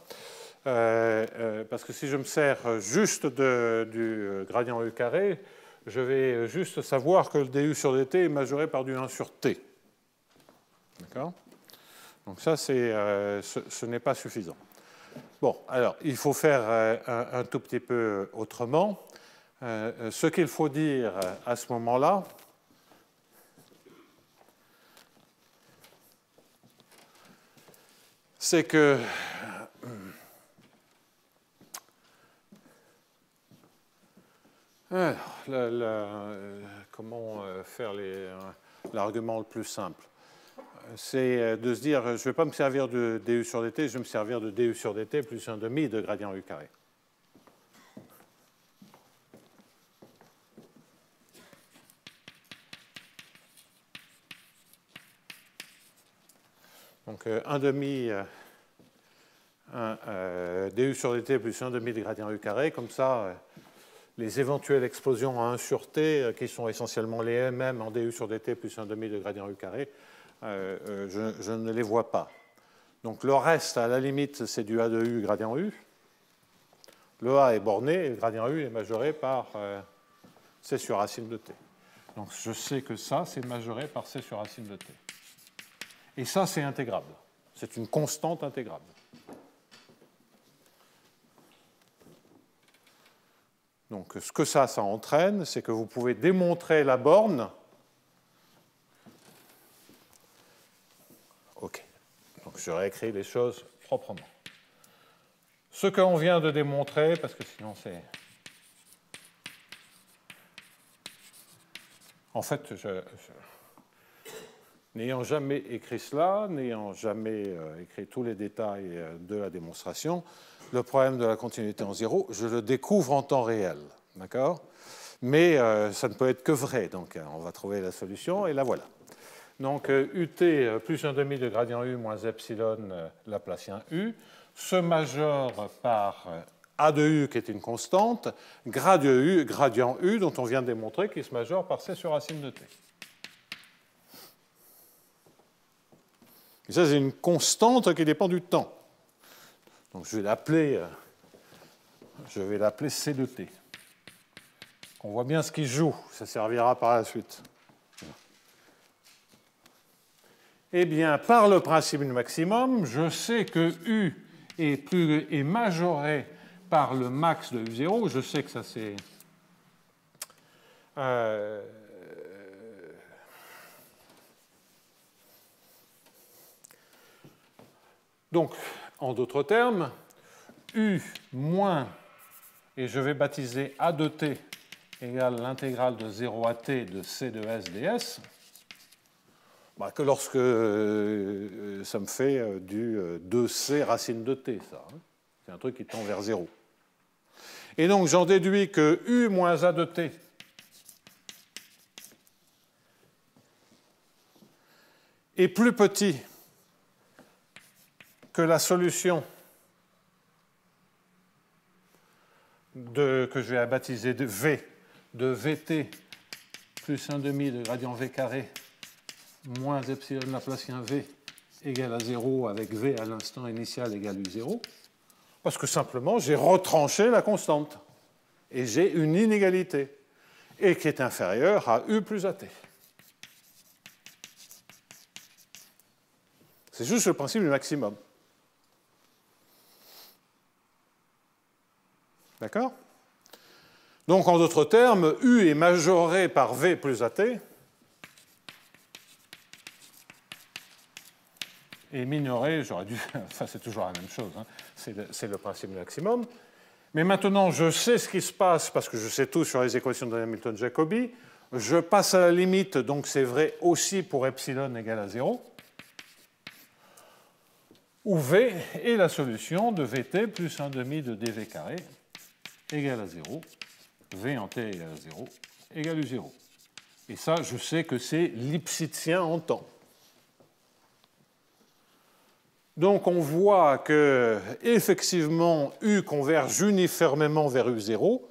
Parce que si je me sers juste du gradient U carré, je vais juste savoir que le du sur dt est majoré par du 1 sur t. D'accord? Donc ça, ce n'est pas suffisant. Bon, alors, il faut faire un tout petit peu autrement. Ce qu'il faut dire à ce moment-là, c'est que comment faire l'argument le plus simple? C'est de se dire, je ne vais pas me servir de du sur dt, je vais me servir de du sur dt plus 1/2 de gradient U carré. Donc 1/2 du sur dt plus 1/2 de gradient U carré, comme ça, les éventuelles explosions à 1 sur t, qui sont essentiellement les mêmes en du sur dt plus 1/2 de gradient U carré, je ne les vois pas. Donc le reste, à la limite, c'est du A de U gradient U. Le A est borné et le gradient U est majoré par C sur racine de t. Donc je sais que ça, c'est majoré par C sur racine de t. Et ça, c'est intégrable. C'est une constante intégrable. Donc ce que ça entraîne, c'est que vous pouvez démontrer la borne. OK. Donc je réécris les choses proprement. Ce qu'on vient de démontrer, parce que sinon c'est... En fait, n'ayant jamais écrit cela, n'ayant jamais écrit tous les détails de la démonstration, le problème de la continuité en 0, je le découvre en temps réel. D'accord? Mais ça ne peut être que vrai. Donc on va trouver la solution et la voilà. Donc ut plus 1/2 de gradient U moins epsilon laplacien U se majore par A de U qui est une constante, gradient U dont on vient de démontrer qu'il se majore par C sur racine de t. Et ça, c'est une constante qui dépend du temps. Donc je vais l'appeler C de t. On voit bien ce qui joue, ça servira par la suite. Eh bien, par le principe du maximum, je sais que U est majoré par le max de U0. Je sais que ça c'est... Donc, en d'autres termes, U moins, et je vais baptiser A de t égale l'intégrale de 0 à t de C de S ds, que lorsque ça me fait du 2c racine de t, ça. Hein. C'est un truc qui tend vers 0. Et donc j'en déduis que U moins A de t est plus petit que la solution que je vais baptiser de V, de Vt plus 1/2 de gradient V carré moins epsilon laplacien V égale à 0 avec V à l'instant initial égale U0, parce que simplement j'ai retranché la constante et j'ai une inégalité et qui est inférieure à U plus AT. C'est juste le principe du maximum. D'accord? Donc, en d'autres termes, U est majoré par V plus AT. Et minorer, j'aurais dû... Ça, c'est toujours la même chose. Hein. C'est le principe maximum. Mais maintenant, je sais ce qui se passe parce que je sais tout sur les équations de Hamilton-Jacobi. Je passe à la limite, donc c'est vrai aussi pour epsilon égale à 0. Où V est la solution de Vt plus 1 demi de dV carré égale à 0. V en t égale à 0 égale U0. Et ça, je sais que c'est lipschitien en temps. Donc on voit que effectivement U converge uniformément vers U0,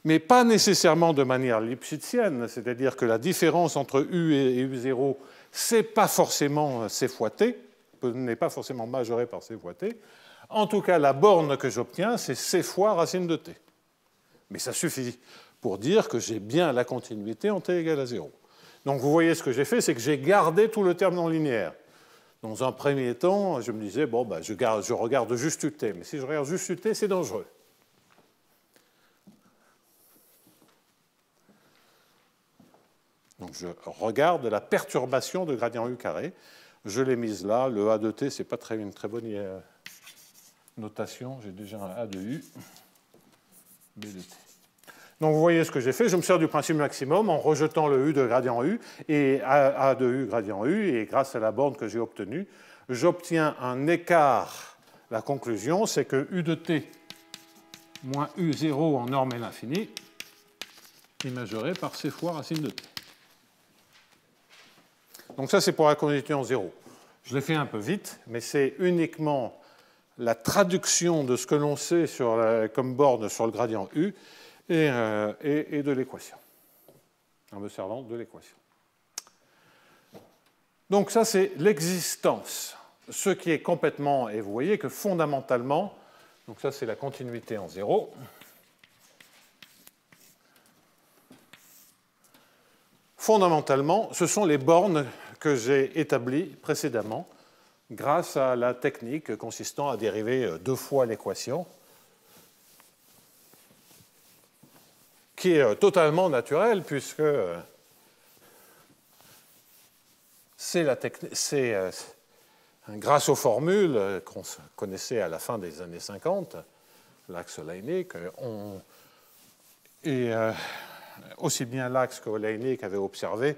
mais pas nécessairement de manière lipschitzienne, c'est-à-dire que la différence entre U et U0, c'est pas forcément C fois T, n'est pas forcément majorée par C fois T. En tout cas, la borne que j'obtiens, c'est C fois racine de T. Mais ça suffit pour dire que j'ai bien la continuité en T égale à 0. Donc vous voyez, ce que j'ai fait, c'est que j'ai gardé tout le terme non linéaire. Dans un premier temps, je me disais, bon, ben, je regarde juste UT. Mais si je regarde juste UT, c'est dangereux. Donc je regarde la perturbation de gradient U carré. Je l'ai mise là. Le A de T, ce n'est pas une très bonne notation. J'ai déjà un A de U, B de T. Donc vous voyez ce que j'ai fait. Je me sers du principe maximum en rejetant le U de gradient U et A de U gradient U. Et grâce à la borne que j'ai obtenue, j'obtiens un écart. La conclusion, c'est que U de T moins U0 en norme à l'infini est majoré par C fois racine de T. Donc ça, c'est pour la continuité en 0. Je l'ai fait un peu vite, mais c'est uniquement la traduction de ce que l'on sait comme borne sur le gradient U et de l'équation, en me servant de l'équation. Donc ça, c'est l'existence. Ce qui est complètement... Et vous voyez que fondamentalement, donc ça, c'est la continuité en 0. Fondamentalement, ce sont les bornes que j'ai établies précédemment grâce à la technique consistant à dériver 2 fois l'équation, qui est totalement naturelle puisque c'est grâce aux formules qu'on connaissait à la fin des années 50, l'axe Oleinik, et aussi bien l'axe que Oleinik avait observé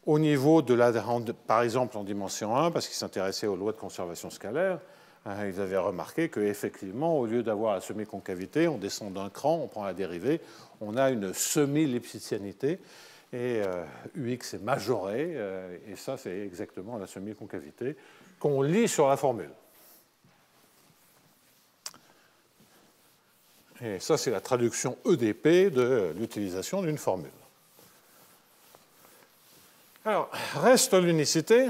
au niveau de par exemple en dimension 1, parce qu'ils s'intéressaient aux lois de conservation scalaire, ils avaient remarqué qu'effectivement, au lieu d'avoir la semi-concavité, on descend d'un cran, on prend la dérivée, on a une semi-lipschitzianité, et UX est majoré, et ça, c'est exactement la semi-concavité qu'on lit sur la formule. Et ça, c'est la traduction EDP de l'utilisation d'une formule. Alors, reste l'unicité.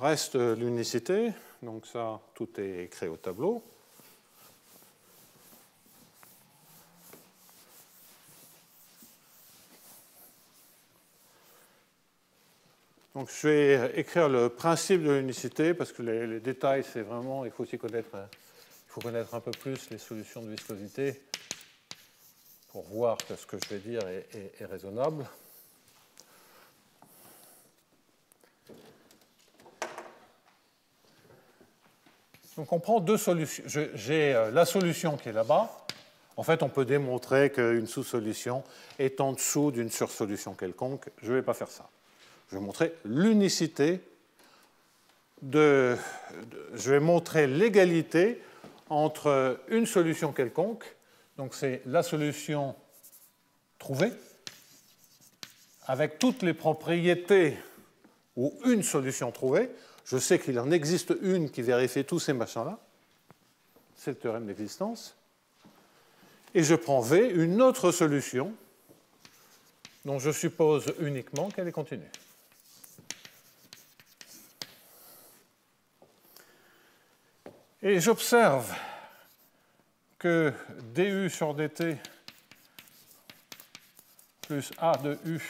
Reste l'unicité. Donc ça, tout est écrit au tableau. Donc je vais écrire le principe de l'unicité parce que les détails, c'est vraiment, il faut s'y connaître. Il faut connaître un peu plus les solutions de viscosité pour voir que ce que je vais dire est raisonnable. Donc on prend 2 solutions. J'ai la solution qui est là-bas. En fait, on peut démontrer qu'une sous-solution est en dessous d'une sursolution quelconque. Je ne vais pas faire ça. Je vais montrer l'unicité je vais montrer l'égalité entre une solution quelconque, donc c'est la solution trouvée, avec toutes les propriétés ou une solution trouvée. Je sais qu'il en existe une qui vérifie tous ces machins-là. C'est le théorème d'existence. Et je prends V, une autre solution, dont je suppose uniquement qu'elle est continue. Et j'observe que du sur dt plus a de u,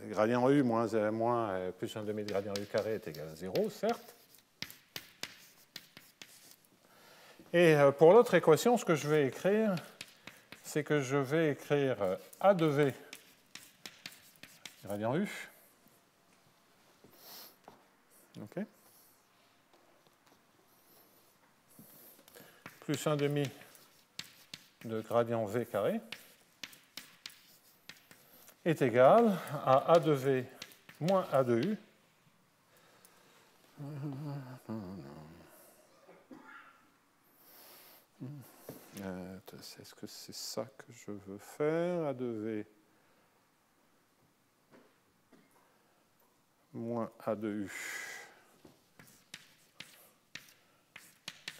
gradient u moins plus 1 demi de gradient u carré est égal à 0, certes. Et pour l'autre équation, ce que je vais écrire, c'est que je vais écrire A de V gradient U. OK. Plus 1 demi de gradient V carré est égal à A de V moins A de U est-ce que c'est ça que je veux faire? A de V moins A de U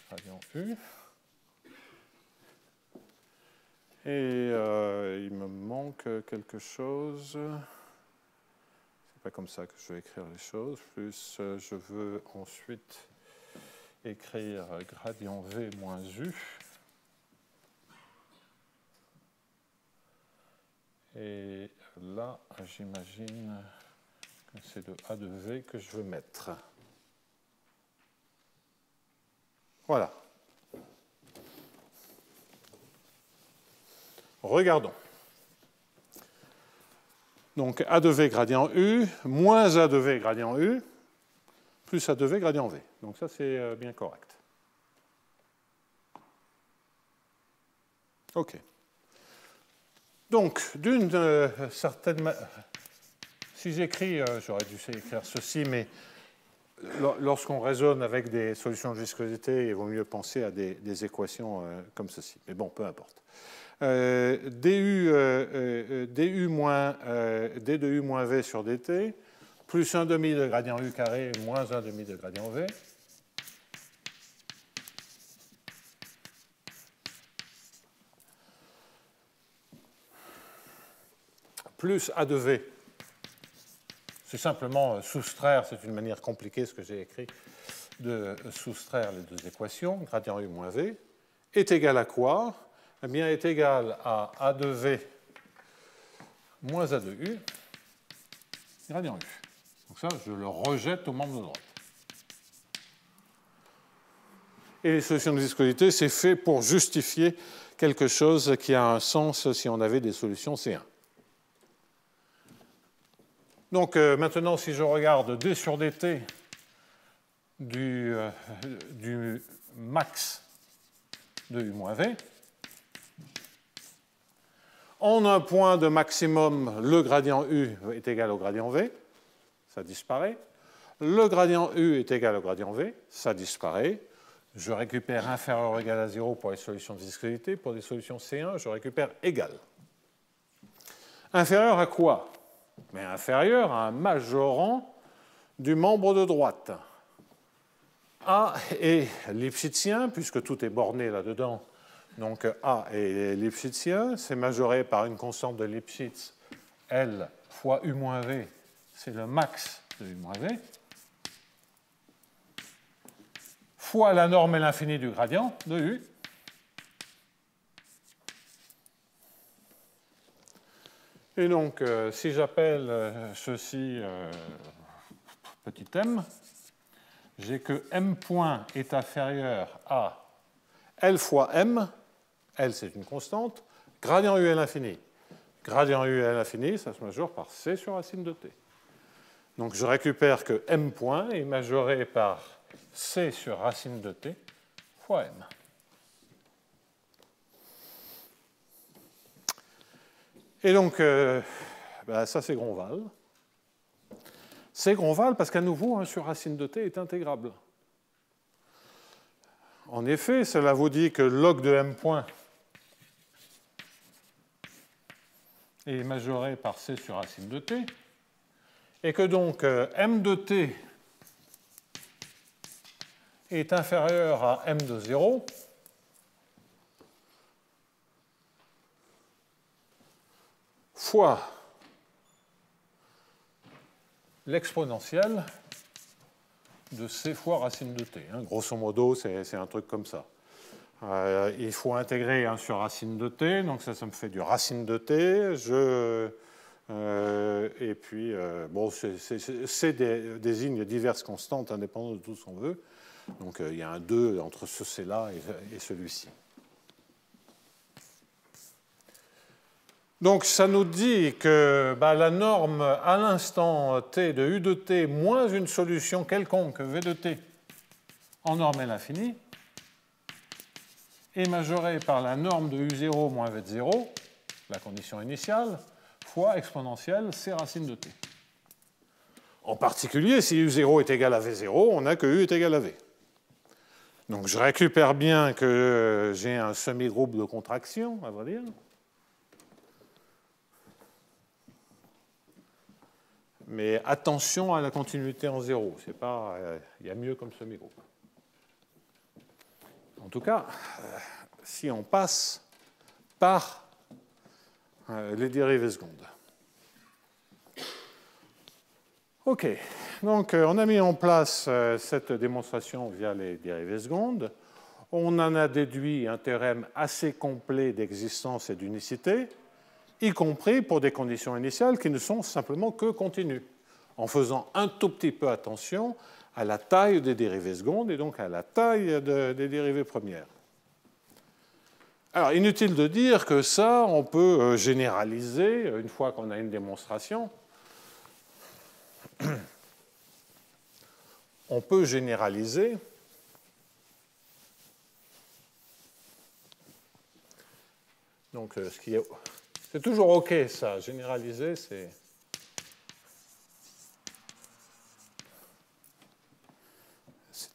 gradient U. Et il me manque quelque chose. C'est pas comme ça que je vais écrire les choses. Plus je veux ensuite écrire gradient V moins U. Et là, j'imagine que c'est de A de V que je veux mettre. Voilà. Regardons. Donc A de V gradient U, moins A de V gradient U, plus A de V gradient V. Donc ça, c'est bien correct. OK. Donc, d'une certaine manière, si j'écris, j'aurais dû écrire ceci, mais lorsqu'on raisonne avec des solutions de viscosité, il vaut mieux penser à des équations comme ceci. Mais bon, peu importe. du moins, d de u moins v sur dt, plus 1 demi de gradient u carré moins 1 demi de gradient v. Plus A de V. C'est simplement soustraire, c'est une manière compliquée ce que j'ai écrit, de soustraire les deux équations, gradient U moins V, est égal à quoi? Eh bien, est égal à A de V moins A de U, gradient U. Donc ça, je le rejette au membre de droite. Et les solutions de viscosité, c'est fait pour justifier quelque chose qui a un sens si on avait des solutions C1. Donc maintenant, si je regarde d sur dt du max de u moins v, en un point de maximum, le gradient u est égal au gradient v, ça disparaît. Le gradient u est égal au gradient v, ça disparaît. Je récupère inférieur ou égal à 0 pour les solutions de viscosité. Pour les solutions C1, je récupère égal. Inférieur à quoi? Mais inférieur à un majorant du membre de droite. A est lipschitzien, puisque tout est borné là-dedans. Donc A est lipschitzien, c'est majoré par une constante de Lipschitz, L fois U moins V, c'est le max de U moins V, fois la norme et l'infini du gradient de U. Et donc, si j'appelle ceci petit m, j'ai que m point est inférieur à L fois m, L c'est une constante, gradient U à l'infini. Gradient U à l'infini, ça se majore par C sur racine de t. Donc je récupère que m point est majoré par C sur racine de t fois m. Et donc, ça c'est Gronval. C'est Gronval parce qu'à nouveau, 1 sur racine de t est intégrable. En effet, cela vous dit que log de m point est majoré par c sur racine de t, et que donc m de t est inférieur à m de 0 fois l'exponentielle de c fois racine de t. Grosso modo, c'est un truc comme ça. Il faut intégrer 1 sur racine de t, donc ça me fait du racine de t. Et puis, bon, c'est désigne diverses constantes indépendantes de tout ce qu'on veut. Donc il y a un 2 entre ce C-là et celui-ci. Donc ça nous dit que la norme à l'instant t de u de t moins une solution quelconque v de t en norme L infinie est majorée par la norme de u0 moins v de 0, la condition initiale, fois exponentielle c racine de t. En particulier, si u0 est égal à v0, on a que u est égal à v. Donc je récupère bien que j'ai un semi-groupe de contraction, à vrai dire. Mais attention à la continuité en zéro. C'est pas, il y a mieux comme semi-groupe. En tout cas, si on passe par les dérivées secondes. OK. Donc, on a mis en place cette démonstration via les dérivées secondes. On en a déduit un théorème assez complet d'existence et d'unicité, y compris pour des conditions initiales qui ne sont simplement que continues, en faisant un tout petit peu attention à la taille des dérivées secondes et donc à la taille des dérivées premières. Alors, inutile de dire que ça, on peut généraliser une fois qu'on a une démonstration. On peut généraliser donc ce qui est... C'est toujours OK, ça. Généraliser, c'est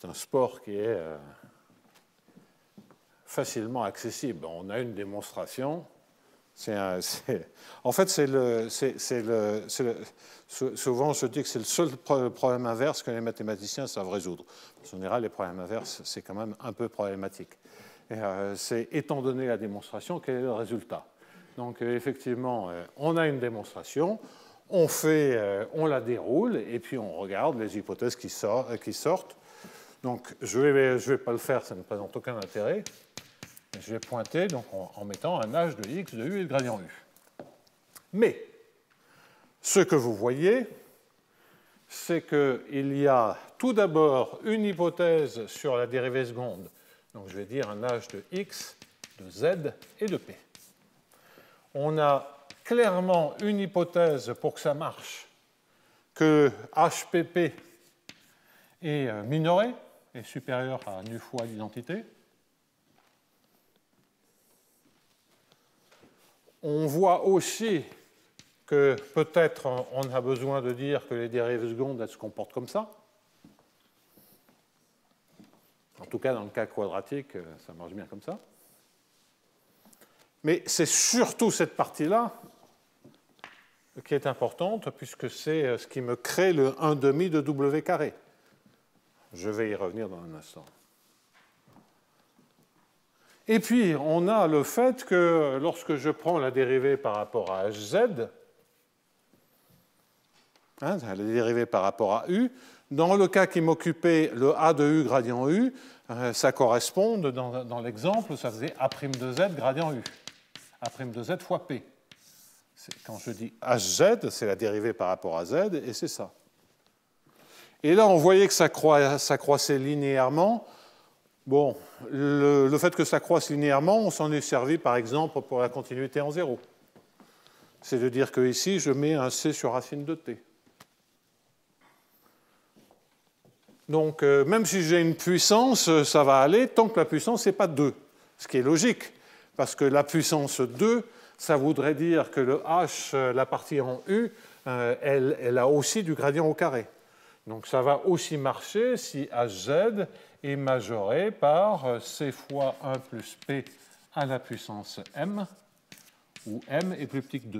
un sport qui est facilement accessible. On a une démonstration. En fait, souvent, je dis que c'est le seul problème inverse que les mathématiciens savent résoudre. En général, les problèmes inverses, c'est quand même un peu problématique. C'est, étant donné la démonstration, quel est le résultat? Donc, effectivement, on a une démonstration, on la déroule, et puis on regarde les hypothèses qui sortent. Donc, je vais pas le faire, ça ne présente aucun intérêt. Je vais pointer donc, en mettant un h de x de u et le gradient u. Mais, ce que vous voyez, c'est qu'il y a tout d'abord une hypothèse sur la dérivée seconde. Donc, je vais dire un h de x, de z et de p. On a clairement une hypothèse pour que ça marche, que HPP est minoré, est supérieur à nu fois l'identité. On voit aussi que peut-être on a besoin de dire que les dérivées secondes elles se comportent comme ça. En tout cas, dans le cas quadratique, ça marche bien comme ça. Mais c'est surtout cette partie-là qui est importante, puisque c'est ce qui me crée le 1,5 de W carré. Je vais y revenir dans un instant. Et puis, on a le fait que lorsque je prends la dérivée par rapport à HZ, la dérivée par rapport à U, dans le cas qui m'occupait le A de U gradient U, ça correspond, dans l'exemple, ça faisait A' de Z gradient U. A' de Z fois P. Quand je dis HZ, c'est la dérivée par rapport à Z, et c'est ça. Et là, on voyait que ça croissait linéairement. Bon, le fait que ça croisse linéairement, on s'en est servi par exemple pour la continuité en zéro. C'est de dire que ici, je mets un C sur racine de t. Donc, même si j'ai une puissance, ça va aller tant que la puissance n'est pas 2. Ce qui est logique, parce que la puissance 2, ça voudrait dire que le h, la partie en U, elle a aussi du gradient au carré. Donc ça va aussi marcher si Hz est majoré par C fois 1 plus P à la puissance m, où m est plus petit que 2.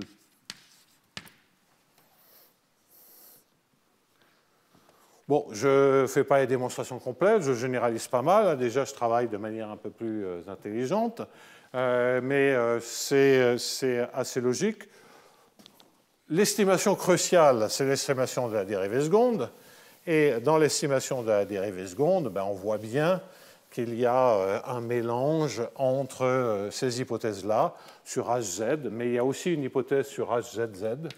Bon, je ne fais pas les démonstrations complètes, je généralise pas mal. Déjà, je travaille de manière un peu plus intelligente, mais c'est assez logique. L'estimation cruciale, c'est l'estimation de la dérivée seconde. Et dans l'estimation de la dérivée seconde, on voit bien qu'il y a un mélange entre ces hypothèses-là sur Hz, mais il y a aussi une hypothèse sur HZZ.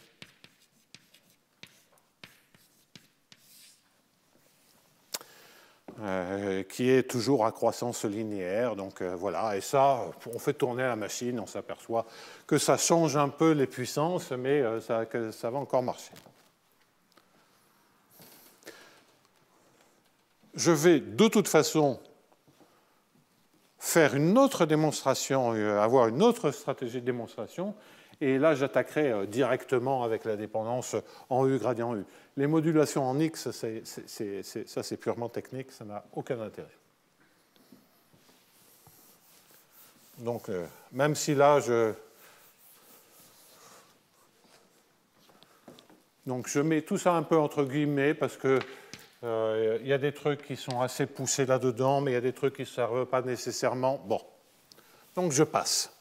qui est toujours à croissance linéaire. Donc voilà, et ça, on fait tourner la machine, on s'aperçoit que ça change un peu les puissances, mais ça va encore marcher. Je vais de toute façon faire une autre démonstration, avoir une autre stratégie de démonstration, et là j'attaquerai directement avec la dépendance en U gradient U. Les modulations en X, ça c'est purement technique, ça n'a aucun intérêt. Donc même si là Donc je mets tout ça un peu entre guillemets parce que il y a des trucs qui sont assez poussés là-dedans, mais il y a des trucs qui ne servent pas nécessairement. Bon, donc je passe.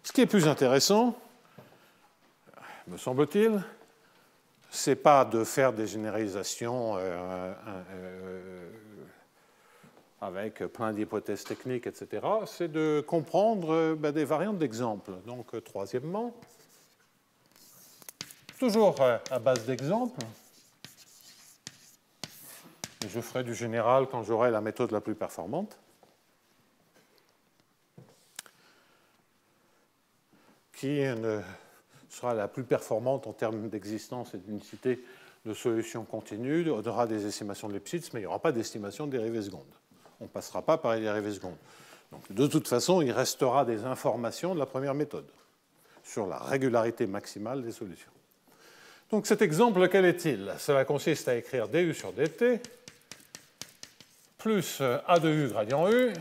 Ce qui est plus intéressant, me semble-t-il, ce n'est pas de faire des généralisations avec plein d'hypothèses techniques, etc. C'est de comprendre des variantes d'exemples. Donc, troisièmement, toujours à base d'exemples, je ferai du général quand j'aurai la méthode la plus performante, qui sera la plus performante en termes d'existence et d'unicité de solutions continues. On aura des estimations de Lipschitz, mais il n'y aura pas d'estimation de dérivées secondes. On ne passera pas par les dérivées secondes. Donc, de toute façon, il restera des informations de la première méthode sur la régularité maximale des solutions. Donc cet exemple, quel est-il? Cela consiste à écrire du sur dt plus a de u gradient u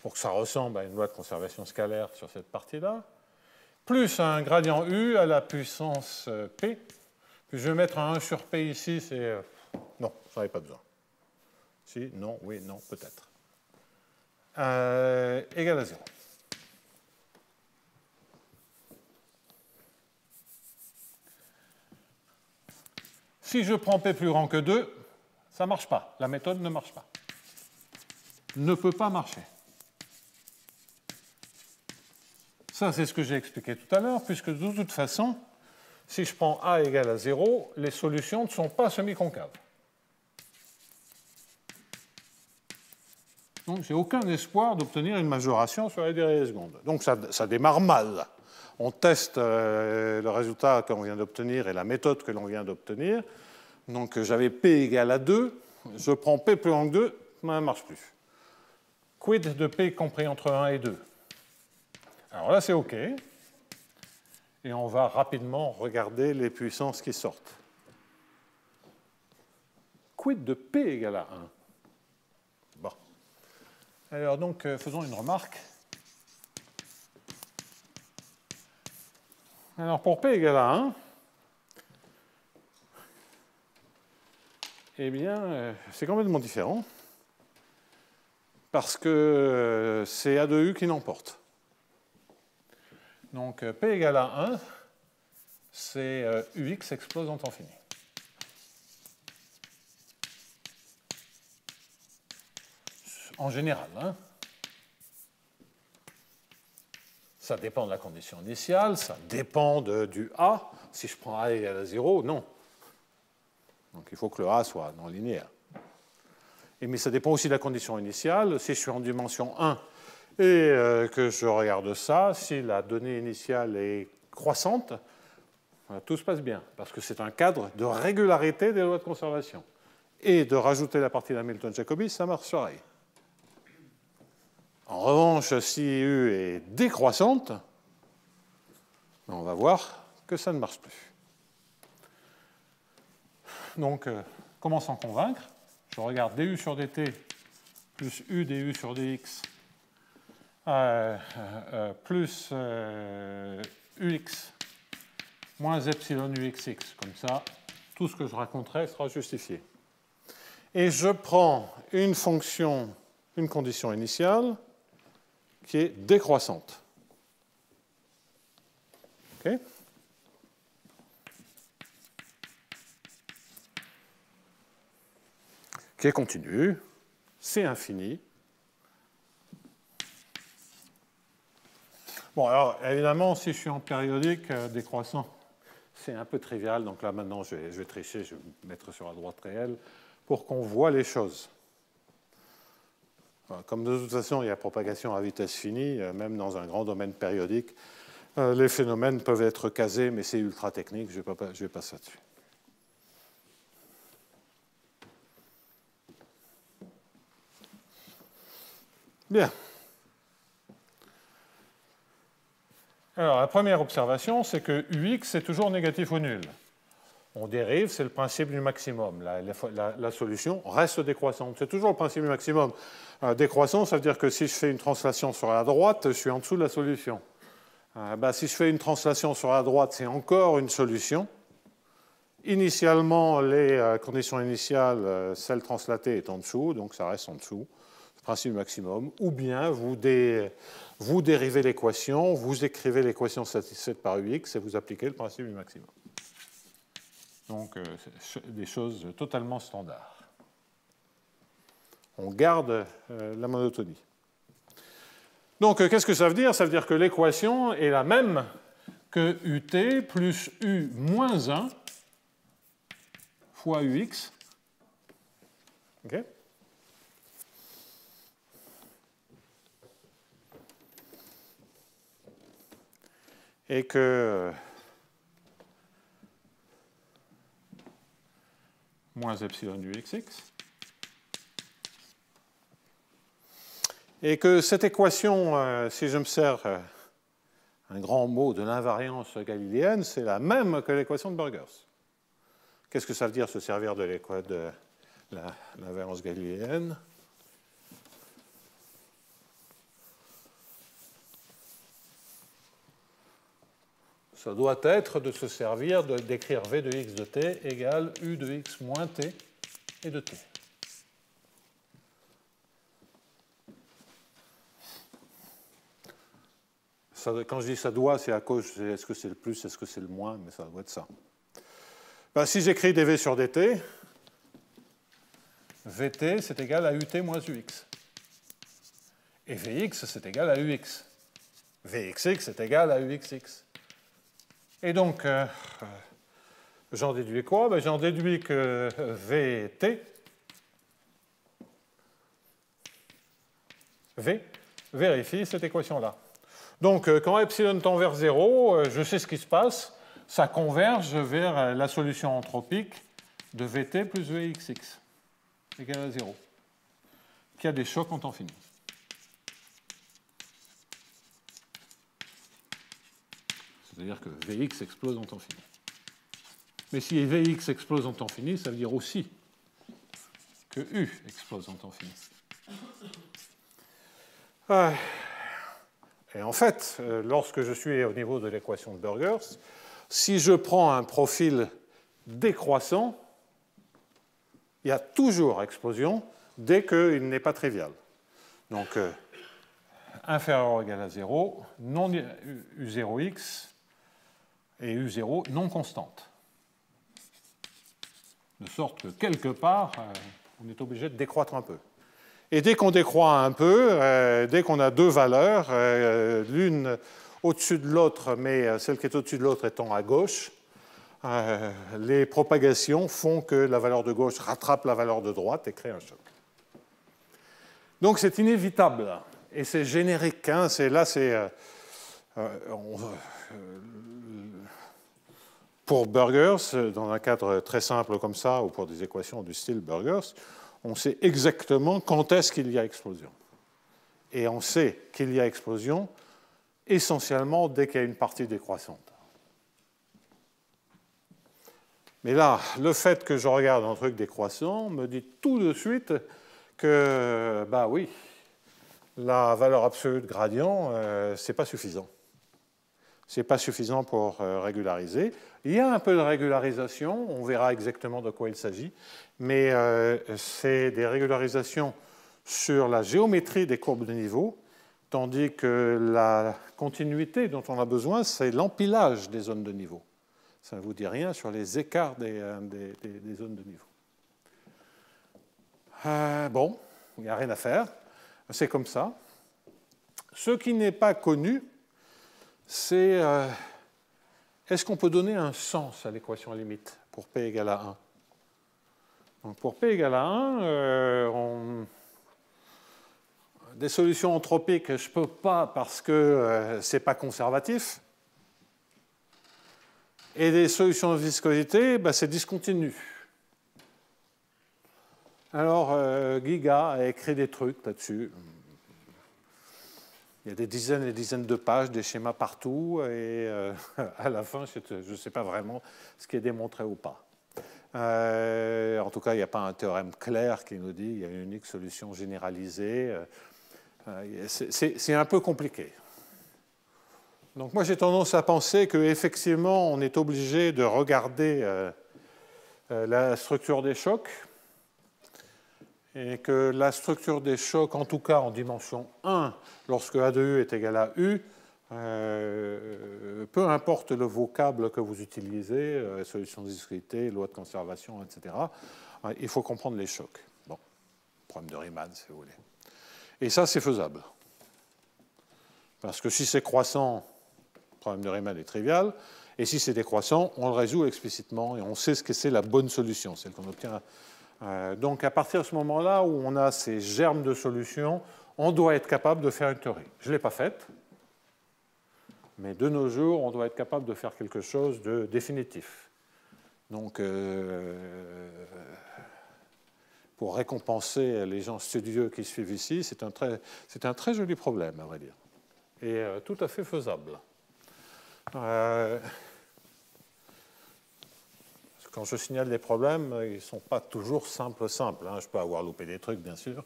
pour que ça ressemble à une loi de conservation scalaire sur cette partie-là, plus un gradient u à la puissance p. Puis je vais mettre un 1 sur p ici, c'est... non, j'en ai pas besoin. Si, non, oui, non, peut-être. Égal à 0. Si je prends p plus grand que 2, ça ne marche pas. La méthode ne marche pas. Ne peut pas marcher. Ça, c'est ce que j'ai expliqué tout à l'heure, puisque de toute façon, si je prends a égale à 0, les solutions ne sont pas semi-concaves. Donc, j'ai aucun espoir d'obtenir une majoration sur les dérivées secondes. Donc, ça démarre mal. On teste le résultat qu'on vient d'obtenir et la méthode que l'on vient d'obtenir. Donc, j'avais p égale à 2. Je prends p plus grand que 2, ça ne marche plus. Quid de p compris entre 1 et 2? Alors là, c'est OK. Et on va rapidement regarder les puissances qui sortent. Quid de p égale à 1? Bon. Alors donc, faisons une remarque. Alors pour p égale à 1, eh bien, c'est complètement différent. Parce que c'est a de u qui l'emporte. Donc p égale à 1, c'est ux explose en temps fini. En général, hein. Ça dépend de la condition initiale, ça dépend du A. Si je prends A égale à 0, non. Donc il faut que le A soit non linéaire. Mais ça dépend aussi de la condition initiale. Si je suis en dimension 1 et que je regarde ça, si la donnée initiale est croissante, tout se passe bien, parce que c'est un cadre de régularité des lois de conservation. Et de rajouter la partie d'Hamilton-Jacobi, ça marche pareil. En revanche, si U est décroissante, on va voir que ça ne marche plus. Donc, comment s'en convaincre? Je regarde du sur dt plus u du sur dx plus ux moins epsilon uxx. Comme ça, tout ce que je raconterai sera justifié. Et je prends une fonction, une condition initiale qui est décroissante. OK ? Qui est continue, c'est infini. Bon, alors évidemment, si je suis en périodique décroissant, c'est un peu trivial. Donc là, maintenant, je vais tricher, je vais me mettre sur la droite réelle pour qu'on voit les choses. Comme de toute façon, il y a propagation à vitesse finie, même dans un grand domaine périodique, les phénomènes peuvent être casés, mais c'est ultra technique, je ne vais pas là-dessus. Bien. Alors, la première observation, c'est que UX est toujours négatif ou nul. On dérive, c'est le principe du maximum. La solution reste décroissante. C'est toujours le principe du maximum. Décroissant, ça veut dire que si je fais une translation sur la droite, je suis en dessous de la solution. Si je fais une translation sur la droite, c'est encore une solution. Initialement, les conditions initiales, celle translatée est en dessous, donc ça reste en dessous. Principe du maximum. Ou bien vous dérivez l'équation, vous écrivez l'équation satisfaite par UX et vous appliquez le principe du maximum. Donc, des choses totalement standards. On garde la monotonie. Donc, qu'est-ce que ça veut dire? Ça veut dire que l'équation est la même que UT plus U moins 1 fois UX. OK? Et que moins epsilon du xx, et que cette équation, si je me sers un grand mot de l'invariance galiléenne, c'est la même que l'équation de Burgers. Qu'est-ce que ça veut dire se servir de l'invariance galiléenne? Ça doit être de se servir d'écrire V de x de t égale U de x moins t et de t. Ça, quand je dis ça doit, c'est à cause, est-ce que c'est le plus, est-ce que c'est le moins, mais ça doit être ça. Si j'écris dv sur dt, vt c'est égal à ut moins ux. Et vx c'est égal à ux. Vxx c'est égal à uxx. Et donc, j'en déduis quoi? J'en déduis que Vt, V, vérifie cette équation-là. Donc, quand epsilon tend vers 0, je sais ce qui se passe. Ça converge vers la solution anthropique de Vt plus Vxx, égale à 0, qui a des chocs en temps fini. C'est-à-dire que Vx explose en temps fini. Mais si Vx explose en temps fini, ça veut dire aussi que U explose en temps fini. Et en fait, lorsque je suis au niveau de l'équation de Burgers, si je prends un profil décroissant, il y a toujours explosion dès qu'il n'est pas trivial. Donc, inférieur ou égal à 0, non U0x, et U0 non constante. De sorte que quelque part, on est obligé de décroître un peu. Et dès qu'on décroît un peu, dès qu'on a deux valeurs, l'une au-dessus de l'autre, mais celle qui est au-dessus de l'autre étant à gauche, les propagations font que la valeur de gauche rattrape la valeur de droite et crée un choc. Donc c'est inévitable. Et c'est générique. Hein, pour Burgers, dans un cadre très simple comme ça, ou pour des équations du style Burgers, on sait exactement quand est-ce qu'il y a explosion. Et on sait qu'il y a explosion essentiellement dès qu'il y a une partie décroissante. Mais là, le fait que je regarde un truc décroissant me dit tout de suite que, bah oui, la valeur absolue de gradient, c'est pas suffisant. C'est pas suffisant pour régulariser. Il y a un peu de régularisation, on verra exactement de quoi il s'agit, mais c'est des régularisations sur la géométrie des courbes de niveau, tandis que la continuité dont on a besoin, c'est l'empilage des zones de niveau. Ça ne vous dit rien sur les écarts des zones de niveau. Bon, il n'y a rien à faire. C'est comme ça. Ce qui n'est pas connu, c'est est-ce qu'on peut donner un sens à l'équation limite pour P égale à 1? Donc pour P égale à 1, des solutions entropiques, je ne peux pas parce que ce n'est pas conservatif. Et des solutions de viscosité, ben, c'est discontinu. Alors, Giga a écrit des trucs là-dessus. Il y a des dizaines et des dizaines de pages, des schémas partout, et à la fin, je ne sais pas vraiment ce qui est démontré ou pas. En tout cas, il n'y a pas un théorème clair qui nous dit qu'il y a une unique solution généralisée. C'est un peu compliqué. Donc moi, j'ai tendance à penser qu'effectivement, on est obligé de regarder la structure des chocs, et que la structure des chocs, en tout cas en dimension 1, lorsque A de U est égal à U, peu importe le vocable que vous utilisez, solution de discrété, loi de conservation, etc., il faut comprendre les chocs. Bon, problème de Riemann, si vous voulez. Et ça, c'est faisable. Parce que si c'est croissant, le problème de Riemann est trivial, et si c'est décroissant, on le résout explicitement, et on sait ce que c'est la bonne solution, celle qu'on obtient. Donc à partir de ce moment-là où on a ces germes de solutions, on doit être capable de faire une théorie. Je ne l'ai pas faite, mais de nos jours, on doit être capable de faire quelque chose de définitif. Donc, pour récompenser les gens studieux qui suivent ici, c'est un très joli problème, à vrai dire, et tout à fait faisable. Quand je signale des problèmes, ils ne sont pas toujours simples. Hein. Je peux avoir loupé des trucs, bien sûr.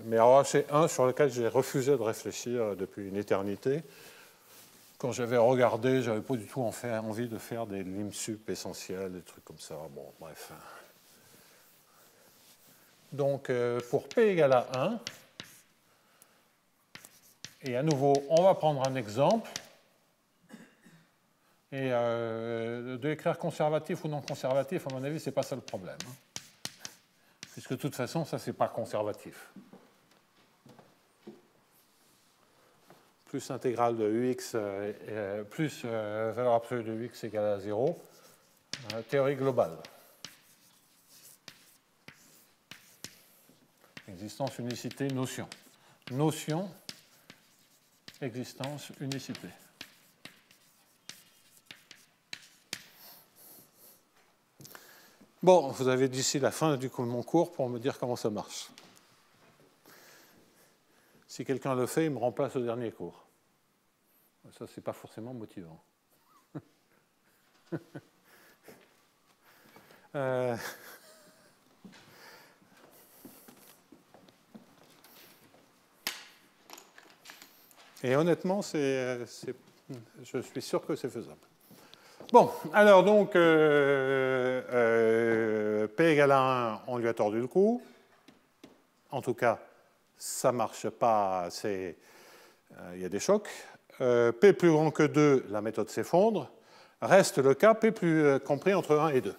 Mais alors, c'est un sur lequel j'ai refusé de réfléchir depuis une éternité. Quand j'avais regardé, je n'avais pas du tout envie de faire des lim sup essentiels, des trucs comme ça. Bon, bref. Donc, pour P égale à 1, et à nouveau, on va prendre un exemple. Et de écrire conservatif ou non conservatif, à mon avis, ce n'est pas ça le problème. Hein. Puisque de toute façon, ça, ce n'est pas conservatif. Plus intégrale de Ux, plus valeur absolue de Ux égale à 0. Théorie globale. Existence, unicité, notion. Notion, existence, unicité. Bon, vous avez d'ici la fin de mon cours pour me dire comment ça marche. Si quelqu'un le fait, il me remplace au dernier cours. Ça, c'est pas forcément motivant. Et honnêtement, je suis sûr que c'est faisable. Bon, alors donc, P égale à 1, on lui a tordu le cou. En tout cas, ça ne marche pas, il y a des chocs. P plus grand que 2, la méthode s'effondre. Reste le cas P plus compris entre 1 et 2.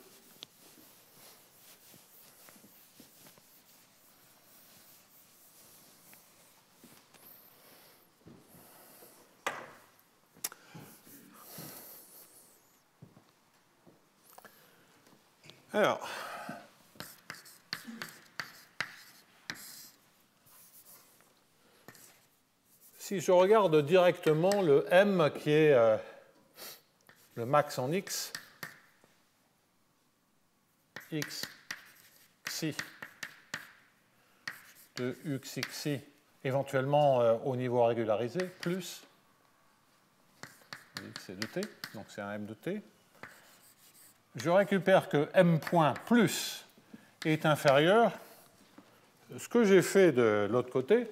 Alors, si je regarde directement le M qui est le max en X, X xi de U xi xi, éventuellement au niveau régularisé, plus X est de T, donc c'est un M de T. Je récupère que M point plus est inférieur. Ce que j'ai fait de l'autre côté,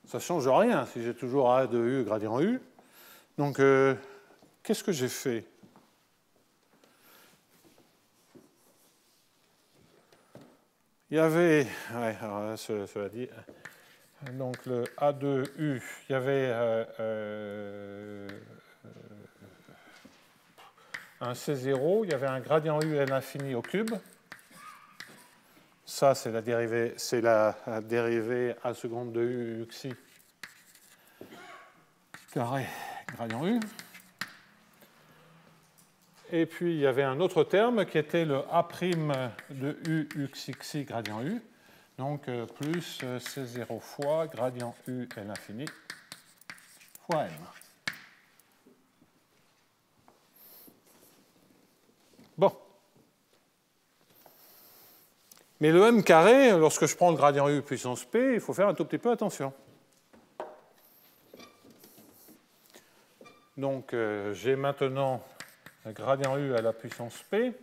ça ne change rien si j'ai toujours A de U gradient U. Donc, qu'est-ce que j'ai fait? Il y avait, ouais, alors là, cela dit, donc le A de U, il y avait un C0, il y avait un gradient U à l'infini au cube. Ça, c'est la dérivée A seconde de U xi carré gradient U. Et puis, il y avait un autre terme qui était le A' de U UXXI gradient U. Donc, plus C0 fois gradient U à l'infini fois M. Bon. Mais le M carré, lorsque je prends le gradient U puissance P, il faut faire un tout petit peu attention. Donc, j'ai maintenant un gradient U à la puissance P.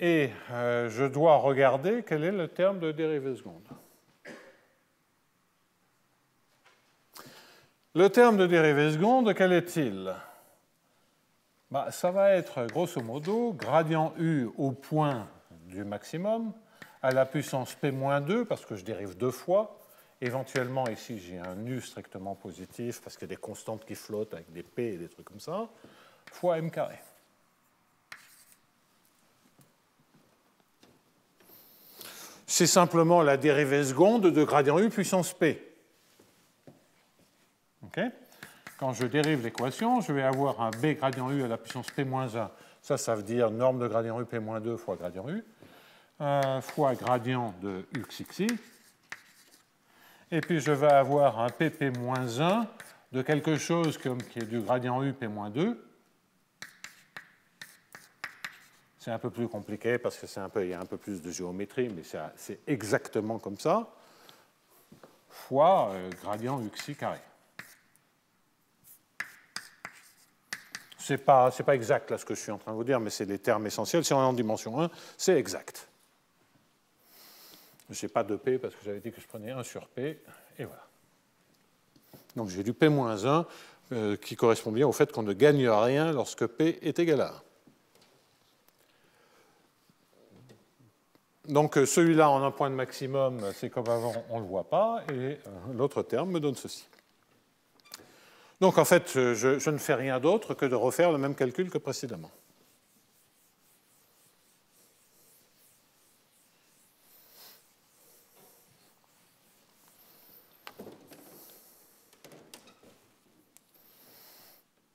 Et je dois regarder quel est le terme de dérivée seconde. Le terme de dérivée seconde, quel est-il? Ça va être, grosso modo, gradient U au point du maximum à la puissance P-2, parce que je dérive deux fois. Éventuellement, ici, j'ai un U strictement positif, parce qu'il y a des constantes qui flottent avec des P et des trucs comme ça, fois M carré. C'est simplement la dérivée seconde de gradient U puissance P. Okay. Quand je dérive l'équation, je vais avoir un B gradient U à la puissance P-1. Ça veut dire norme de gradient U P-2 fois gradient U, fois gradient de UXXI. Et puis je vais avoir un PP-1 de quelque chose qui est du gradient U P-2. C'est un peu plus compliqué parce qu'il y a un peu plus de géométrie, mais c'est exactement comme ça, fois gradient UXI carré. Ce n'est pas exact là ce que je suis en train de vous dire, mais c'est les termes essentiels. Si on est en dimension 1, c'est exact. Je n'ai pas de P parce que j'avais dit que je prenais 1 sur P, et voilà. Donc j'ai du P-1 qui correspond bien au fait qu'on ne gagne rien lorsque P est égal à 1. Donc celui-là en un point de maximum, c'est comme avant, on ne le voit pas, et l'autre terme me donne ceci. Donc en fait, je ne fais rien d'autre que de refaire le même calcul que précédemment.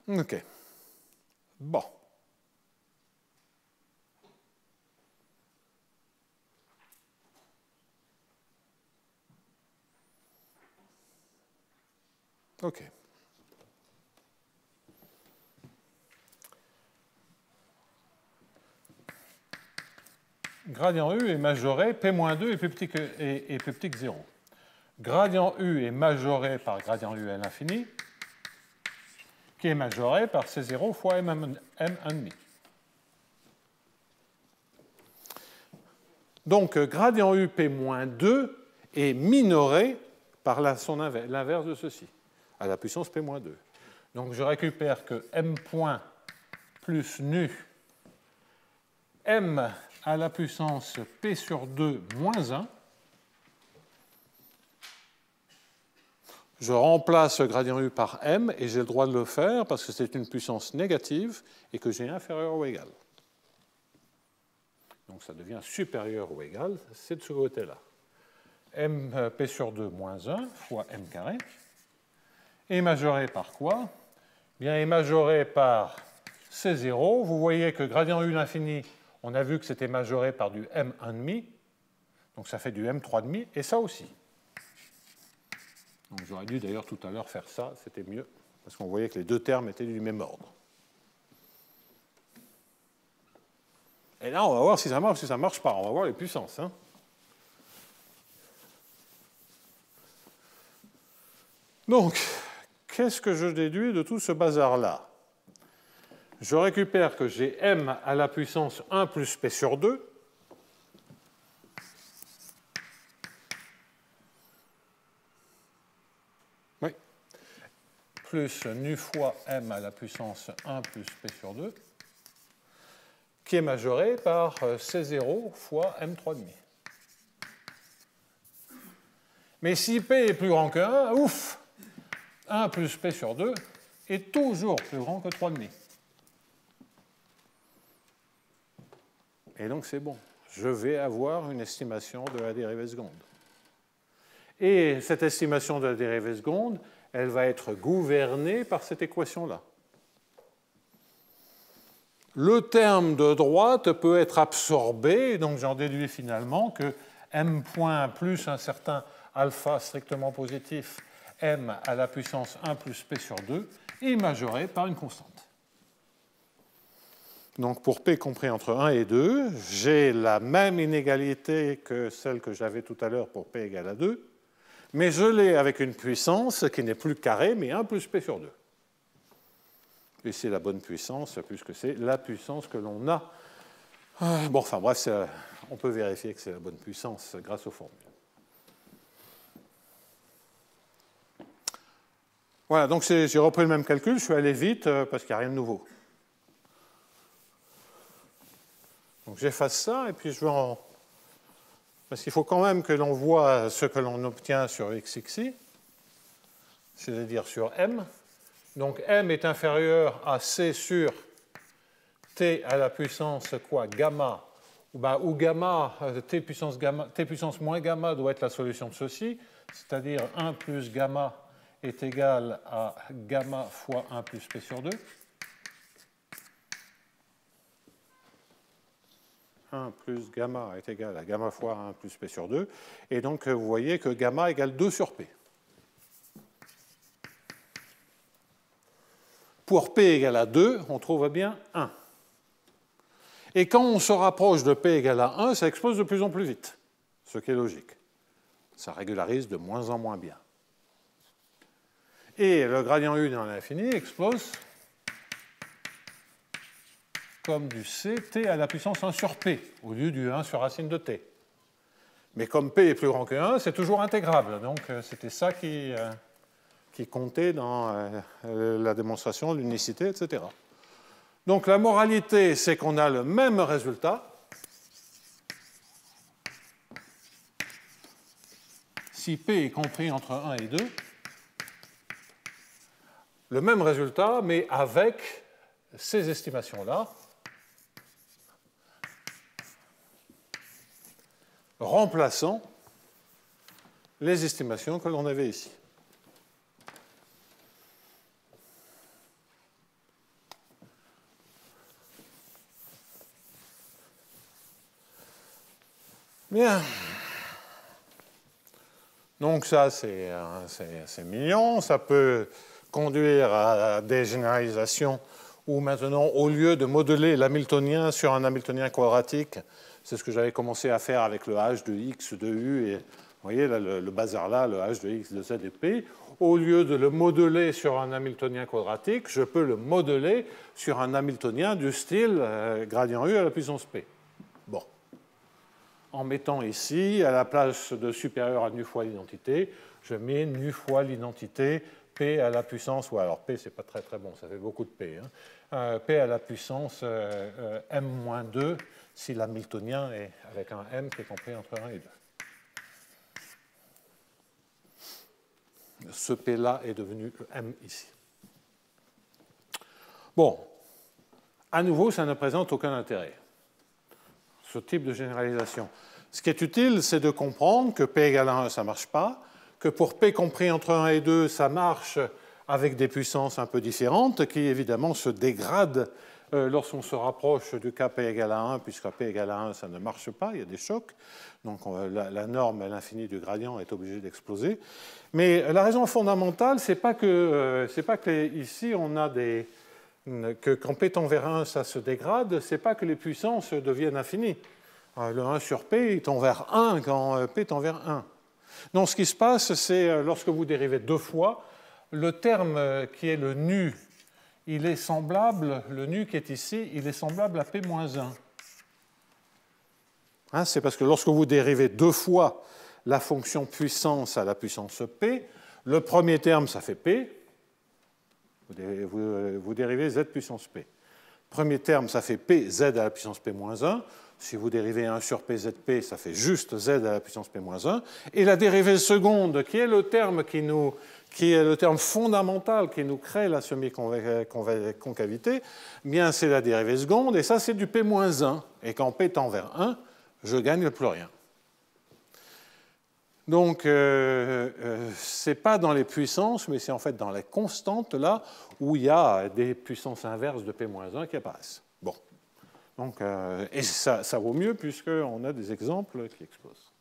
OK. Bon. OK. Gradient U est majoré, P-2 est plus petit que 0. Gradient U est majoré par gradient U à l'infini, qui est majoré par C0 fois M1,5. Donc, gradient U P-2 est minoré par l'inverse de ceci, à la puissance P-2. Donc, je récupère que M point plus nu M à la puissance P sur 2 moins 1. Je remplace le gradient U par M et j'ai le droit de le faire parce que c'est une puissance négative et que j'ai inférieur ou égal. Donc ça devient supérieur ou égal, c'est de ce côté-là. M P sur 2 moins 1 fois M carré est majoré par quoi? Bien, est majoré par C0. Vous voyez que gradient U l'infini, on a vu que c'était majoré par du M1,5, donc ça fait du M3,5, et ça aussi. Donc j'aurais dû d'ailleurs tout à l'heure faire ça, c'était mieux, parce qu'on voyait que les deux termes étaient du même ordre. Et là, on va voir si ça marche ou si ça ne marche pas. On va voir les puissances. Hein. Donc, qu'est-ce que je déduis de tout ce bazar-là? Je récupère que j'ai M à la puissance 1 plus P sur 2. Oui. Plus nu fois M à la puissance 1 plus P sur 2, qui est majoré par C0 fois M3,5. Mais si P est plus grand que 1, ouf, 1 plus P sur 2 est toujours plus grand que 3,5. Et donc c'est bon. Je vais avoir une estimation de la dérivée seconde. Et cette estimation de la dérivée seconde, elle va être gouvernée par cette équation-là. Le terme de droite peut être absorbé, donc j'en déduis finalement que m point plus un certain alpha strictement positif, m à la puissance 1 plus p sur 2, est majoré par une constante. Donc pour p compris entre 1 et 2, j'ai la même inégalité que celle que j'avais tout à l'heure pour p égale à 2, mais je l'ai avec une puissance qui n'est plus carrée, mais 1 plus p sur 2. Et c'est la bonne puissance, puisque c'est la puissance que l'on a. Bon, enfin bref, on peut vérifier que c'est la bonne puissance grâce aux formules. Voilà, donc j'ai repris le même calcul, je suis allé vite parce qu'il n'y a rien de nouveau. Donc j'efface ça et puis je vais en... Parce qu'il faut quand même que l'on voit ce que l'on obtient sur xxi, c'est-à-dire sur m. Donc m est inférieur à c sur t à la puissance quoi, gamma, ou gamma, t puissance moins gamma doit être la solution de ceci, c'est-à-dire 1 plus gamma est égal à gamma fois 1 plus p sur 2. 1 plus gamma est égal à gamma fois 1 plus p sur 2. Et donc, vous voyez que gamma égale 2 sur p. Pour p égale à 2, on trouve bien 1. Et quand on se rapproche de p égale à 1, ça explose de plus en plus vite, ce qui est logique. Ça régularise de moins en moins bien. Et le gradient U dans l'infini explose comme du c, t à la puissance 1 sur p, au lieu du 1 sur racine de t. Mais comme p est plus grand que 1, c'est toujours intégrable. Donc c'était ça qui comptait dans la démonstration de l'unicité, etc. Donc la moralité, c'est qu'on a le même résultat si p est compris entre 1 et 2. Le même résultat, mais avec ces estimations-là, remplaçant les estimations que l'on avait ici. Bien. Donc ça, c'est mignon. Ça peut conduire à des généralisations où maintenant, au lieu de modeler l'hamiltonien sur un hamiltonien quadratique, c'est ce que j'avais commencé à faire avec le h de x de u, et vous voyez là, le bazar là, le h de x de z et p, au lieu de le modeler sur un hamiltonien quadratique, je peux le modeler sur un hamiltonien du style gradient u à la puissance p. Bon. En mettant ici, à la place de supérieur à nu fois l'identité, je mets nu fois l'identité p à la puissance, ou alors p c'est pas très très bon, ça fait beaucoup de p, hein, p à la puissance m-2 si l'hamiltonien est avec un m qui est compris entre 1 et 2. Ce p-là est devenu le m ici. Bon, à nouveau, ça ne présente aucun intérêt, ce type de généralisation. Ce qui est utile, c'est de comprendre que p égale à 1, ça ne marche pas, que pour p compris entre 1 et 2, ça marche avec des puissances un peu différentes, qui évidemment se dégradent lorsqu'on se rapproche du cas p égale à 1, puisqu'à p égale à 1, ça ne marche pas, il y a des chocs. Donc la norme à l'infini du gradient est obligée d'exploser. Mais la raison fondamentale, c'est pas que ici on a que quand p tend vers 1, ça se dégrade, c'est pas que les puissances deviennent infinies. Le 1 sur p tend vers 1 quand p tend vers 1. Non, ce qui se passe, c'est lorsque vous dérivez deux fois, le terme qui est le nu, il est semblable, le nu qui est ici, il est semblable à p-1. Hein, c'est parce que lorsque vous dérivez deux fois la fonction puissance à la puissance p, le premier terme, ça fait p, vous dérivez z puissance p. Premier terme, ça fait p, z à la puissance p-1. Si vous dérivez 1 sur p, zp, ça fait juste z à la puissance p-1. Et la dérivée seconde, qui est le terme qui est le terme fondamental qui nous crée la semi-concavité, bien c'est la dérivée seconde, et ça c'est du p-1. Et quand p tend vers 1, je gagne plus rien. Donc, ce n'est pas dans les puissances, mais c'est en fait dans les constantes, là, où il y a des puissances inverses de P-1 qui apparaissent. Bon. Donc, et ça vaut mieux, puisqu'on a des exemples qui explosent.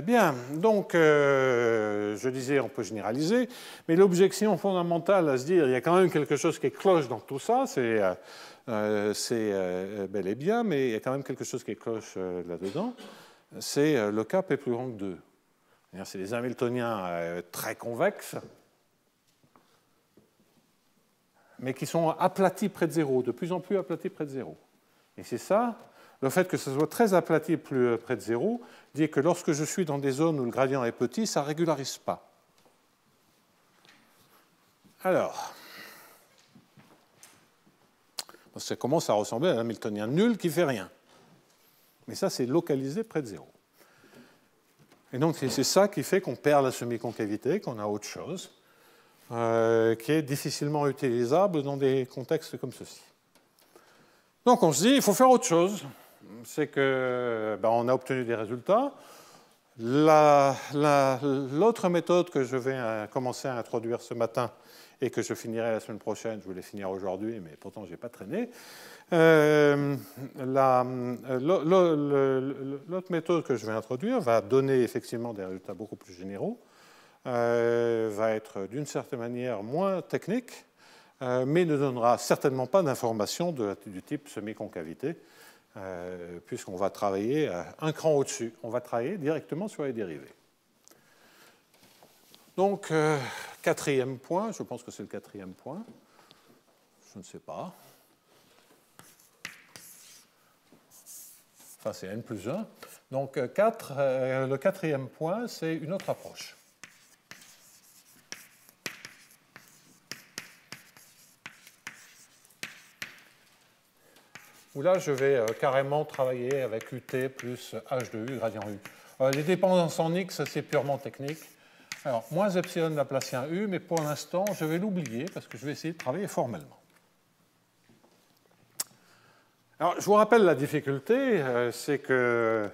Bien, donc, je disais, on peut généraliser, mais l'objection fondamentale à se dire, il y a quand même quelque chose qui cloche dans tout ça, c'est bel et bien, mais il y a quand même quelque chose qui cloche là-dedans. C'est le K P plus grand que 2. C'est des Hamiltoniens très convexes, mais qui sont aplatis près de zéro, de plus en plus aplatis près de zéro. Et c'est ça, le fait que ce soit très aplati plus près de zéro, dit que lorsque je suis dans des zones où le gradient est petit, ça ne régularise pas. Alors, ça commence à ressembler à un Hamiltonien nul qui ne fait rien. Mais ça, c'est localisé près de zéro. Et donc, c'est ça qui fait qu'on perd la semi-concavité, qu'on a autre chose, qui est difficilement utilisable dans des contextes comme ceci. Donc, on se dit, il faut faire autre chose. C'est que on a obtenu des résultats. L'autre méthode que je vais commencer à introduire ce matin et que je finirai la semaine prochaine, je voulais finir aujourd'hui, mais pourtant je n'ai pas traîné. L'autre méthode que je vais introduire va donner effectivement des résultats beaucoup plus généraux, va être d'une certaine manière moins technique, mais ne donnera certainement pas d'informations du type semi-concavité, puisqu'on va travailler un cran au-dessus. On va travailler directement sur les dérivés. Donc, quatrième point, je pense que c'est le quatrième point, je ne sais pas. Enfin, c'est n plus 1. Donc, le quatrième point, c'est une autre approche. Où là, je vais carrément travailler avec UT plus H de U gradient U. Les dépendances en X, c'est purement technique. Alors, moins epsilon laplacien U, mais pour l'instant, je vais l'oublier parce que je vais essayer de travailler formellement. Alors, je vous rappelle la difficulté, c'est que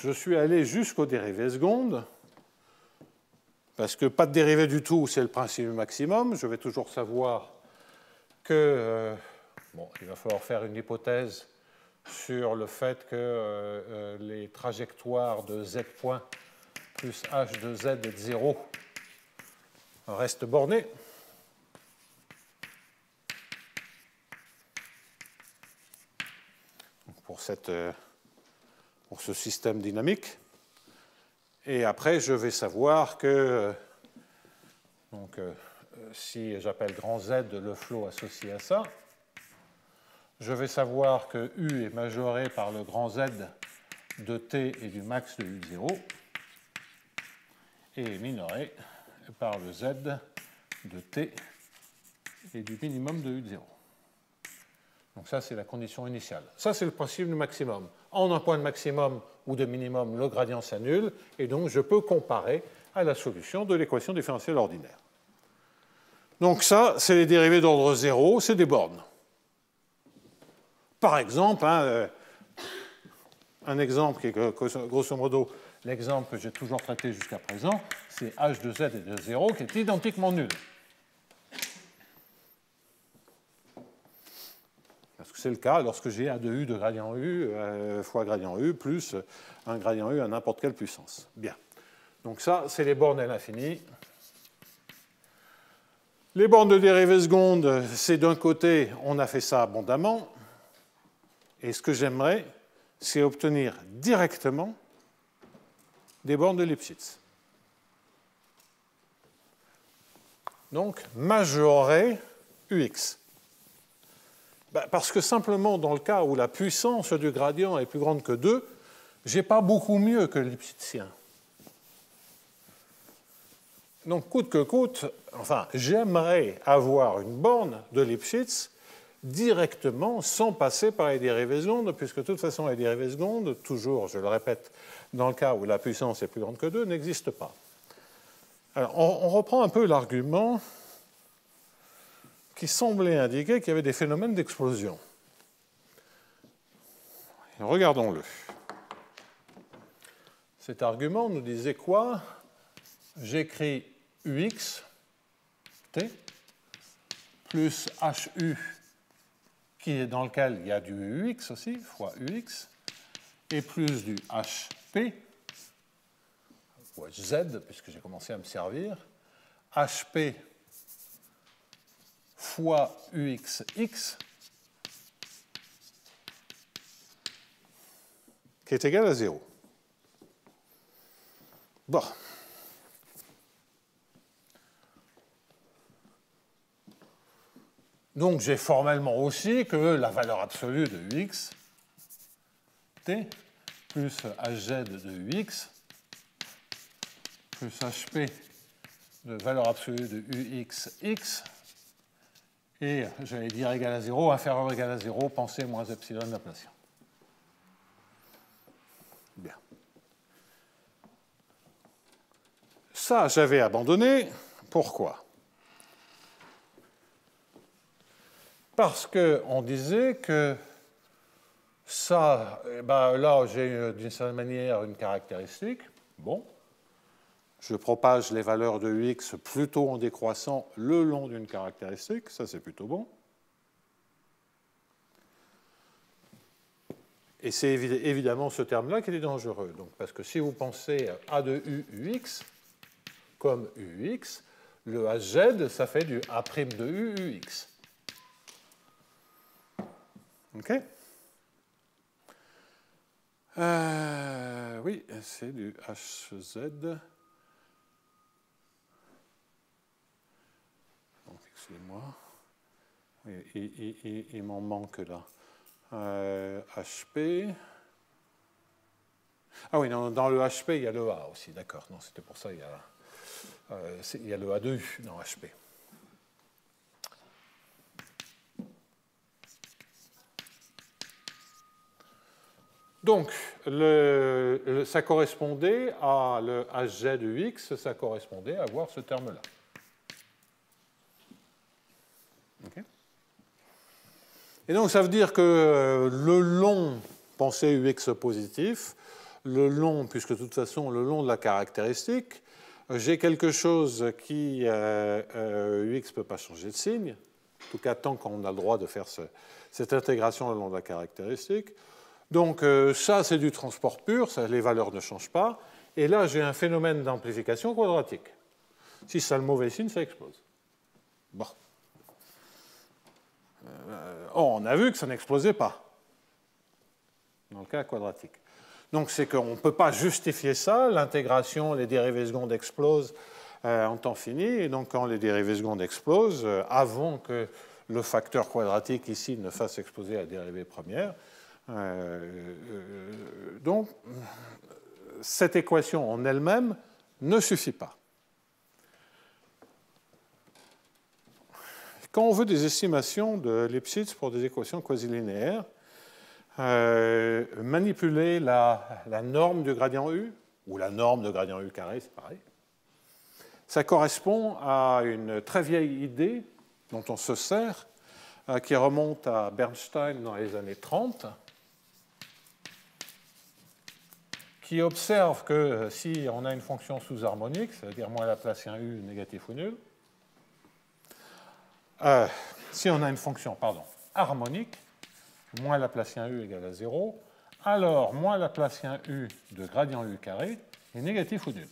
je suis allé jusqu'aux dérivées secondes, parce que pas de dérivée du tout, c'est le principe maximum. Je vais toujours savoir que il va falloir faire une hypothèse sur le fait que les trajectoires de z point plus h de z est de 0 restent bornées. Pour ce système dynamique. Et après, je vais savoir que si j'appelle grand Z le flot associé à ça, je vais savoir que U est majoré par le grand Z de T et du max de U0 et est minoré par le Z de T et du minimum de U0. Donc ça, c'est la condition initiale. Ça, c'est le principe du maximum. En un point de maximum ou de minimum, le gradient s'annule, et donc je peux comparer à la solution de l'équation différentielle ordinaire. Donc ça, c'est les dérivées d'ordre 0, c'est des bornes. Par exemple, un exemple qui est grosso modo l'exemple que j'ai toujours traité jusqu'à présent, c'est h de z est de 0 qui est identiquement nul. Parce que c'est le cas lorsque j'ai A de U de gradient U fois gradient U plus un gradient U à n'importe quelle puissance. Bien. Donc ça, c'est les bornes à l'infini. Les bornes de dérivée seconde, c'est d'un côté, on a fait ça abondamment. Et ce que j'aimerais, c'est obtenir directement des bornes de Lipschitz. Donc, majorer UX. Parce que simplement, dans le cas où la puissance du gradient est plus grande que 2, je n'ai pas beaucoup mieux que le Lipschitzien. Donc, coûte que coûte, enfin, j'aimerais avoir une borne de Lipschitz directement sans passer par les dérivées secondes, puisque de toute façon, les dérivées secondes, toujours, je le répète, dans le cas où la puissance est plus grande que 2, n'existent pas. Alors, on reprend un peu l'argument qui semblait indiquer qu'il y avait des phénomènes d'explosion. Regardons-le. cet argument nous disait quoi? J'écris ux, t, plus hu, qui est dans lequel il y a du ux aussi, fois ux, et plus du hp, ou hz, puisque j'ai commencé à me servir, hp fois uxx, qui est égal à 0. Bon. Donc j'ai formellement aussi que la valeur absolue de ux, t, plus hz de ux, plus hp de valeur absolue de uxx, et j'allais dire égal à 0, inférieur ou égal à 0, pensez moins epsilon Laplacien. Bien. Ça, j'avais abandonné. Pourquoi? Parce qu'on disait que ça, là, j'ai d'une certaine manière une caractéristique. Bon. Je propage les valeurs de ux plutôt en décroissant le long d'une caractéristique. Ça, c'est plutôt bon. Et c'est évidemment ce terme-là qui est dangereux. Donc, parce que si vous pensez à de ux comme ux, le hz, ça fait du a' de ux. OK? Oui, c'est du hz. Donc, excusez-moi. Il m'en manque là. HP. Ah oui, non, dans le HP, il y a le A aussi, d'accord. Non, c'était pour ça, il y a le A de U dans HP. Donc, ça correspondait à le hz de x, ça correspondait à avoir ce terme-là. Okay. Et donc, ça veut dire que le long, pensez ux positif, le long, puisque de toute façon, le long de la caractéristique, j'ai quelque chose qui, ux ne peut pas changer de signe, en tout cas tant qu'on a le droit de faire cette intégration le long de la caractéristique. Donc ça, c'est du transport pur, ça, les valeurs ne changent pas. Et là, j'ai un phénomène d'amplification quadratique. Si ça a le mauvais signe, ça explose. Bon. On a vu que ça n'explosait pas dans le cas quadratique. Donc c'est qu'on ne peut pas justifier ça, l'intégration, les dérivées secondes explosent en temps fini, et donc quand les dérivées secondes explosent, avant que le facteur quadratique ici ne fasse exploser la dérivée première, donc cette équation en elle-même ne suffit pas. Quand on veut des estimations de Lipschitz pour des équations quasi-linéaires, manipuler la norme du gradient U, ou la norme de gradient U carré, c'est pareil, ça correspond à une très vieille idée dont on se sert, qui remonte à Bernstein dans les années 30, qui observe que si on a une fonction sous-harmonique, c'est-à-dire moins Laplacien U négatif ou nul, si on a une fonction harmonique, moins Laplacien U égale à 0, alors moins Laplacien U de gradient U carré est négatif ou nul.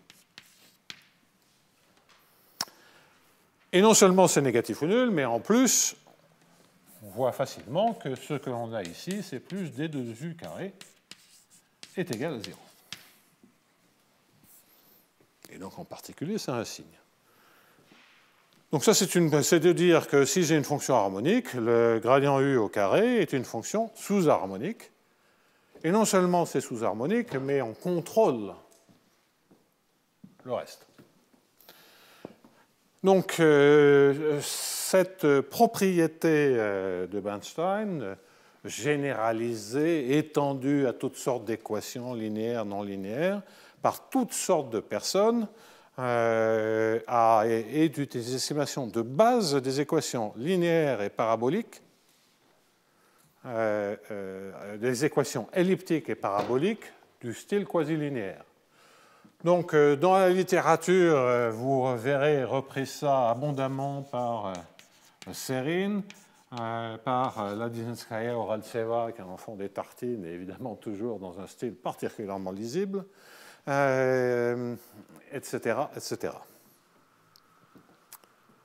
Et non seulement c'est négatif ou nul, mais en plus, on voit facilement que ce que l'on a ici, c'est plus D2U carré est égal à 0. Et donc en particulier, c'est un signe. Donc ça, c'est de dire que si j'ai une fonction harmonique, le gradient U au carré est une fonction sous-harmonique. Et non seulement c'est sous-harmonique, mais on contrôle le reste. Donc cette propriété de Bernstein, généralisée, étendue à toutes sortes d'équations linéaires, non linéaires, par toutes sortes de personnes, et des estimations de base des équations linéaires et paraboliques, des équations elliptiques et paraboliques du style quasi-linéaire. Donc, dans la littérature, vous verrez repris ça abondamment par Serine, par Ladzinskaya Oraltseva, qui en font des tartines, et évidemment toujours dans un style particulièrement lisible, etc., etc.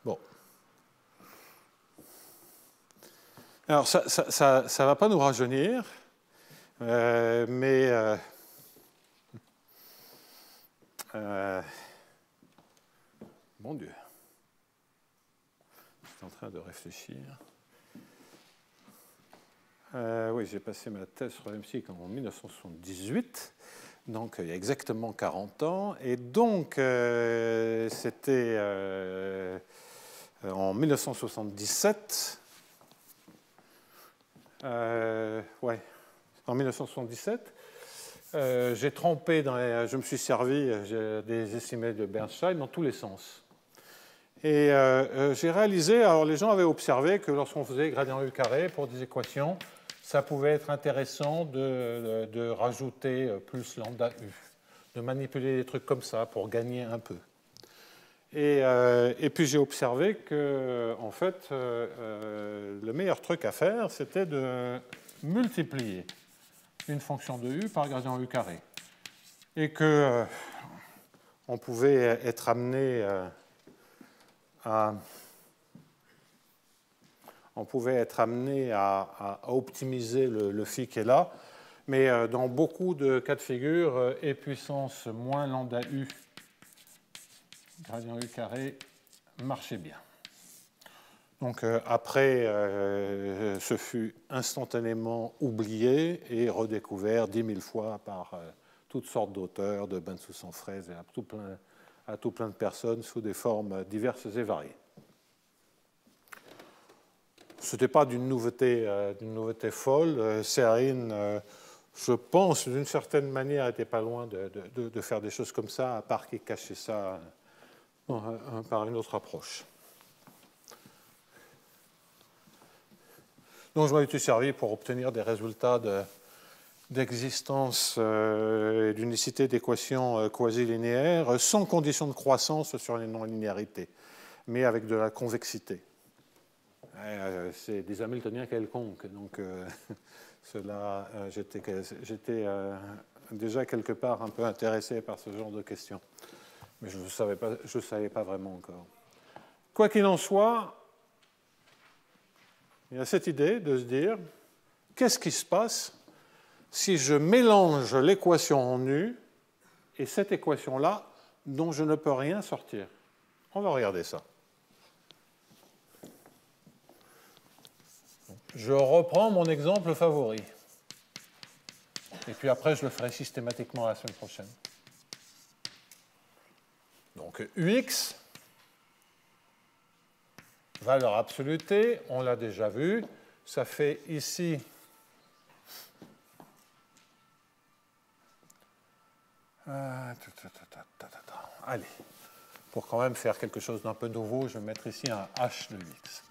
Bon. Alors, ça ne va pas nous rajeunir, mais mon Dieu, je suis en train de réfléchir. Oui, j'ai passé ma thèse sur l'hémicycle en 1978, donc il y a exactement 40 ans, et donc c'était en 1977. Ouais, en 1977, j'ai trempé je me suis servi des estimés de Bernstein dans tous les sens. Et j'ai réalisé, alors les gens avaient observé que lorsqu'on faisait gradient U carré pour des équations, ça pouvait être intéressant de rajouter plus lambda U, de manipuler des trucs comme ça pour gagner un peu. Et puis j'ai observé que, en fait, le meilleur truc à faire, c'était de multiplier une fonction de U par gradient U carré. Et que on pouvait être amené à optimiser le phi qui est là, mais dans beaucoup de cas de figure, E puissance moins lambda U gradient U carré marchait bien. Donc après, ce fut instantanément oublié et redécouvert 10 000 fois par toutes sortes d'auteurs, de Bensoussan-Fraise et à tout plein de personnes sous des formes diverses et variées. Ce n'était pas d'une nouveauté folle. Serine, je pense, d'une certaine manière, n'était pas loin de faire des choses comme ça, à part qu'il cachait ça par une autre approche. Donc je m'en suis servi pour obtenir des résultats d'existence et d'unicité d'équations quasi-linéaires sans condition de croissance sur les non-linéarités, mais avec de la convexité. C'est des Hamiltoniens quelconques, donc j'étais déjà quelque part un peu intéressé par ce genre de questions, mais je ne savais pas vraiment encore. Quoi qu'il en soit, il y a cette idée de se dire, qu'est-ce qui se passe si je mélange l'équation en U et cette équation-là dont je ne peux rien sortir? On va regarder ça. Je reprends mon exemple favori. Et puis après, je le ferai systématiquement la semaine prochaine. Donc UX, valeur absolue T, on l'a déjà vu, ça fait ici allez, pour quand même faire quelque chose d'un peu nouveau, je vais mettre ici un H de UX.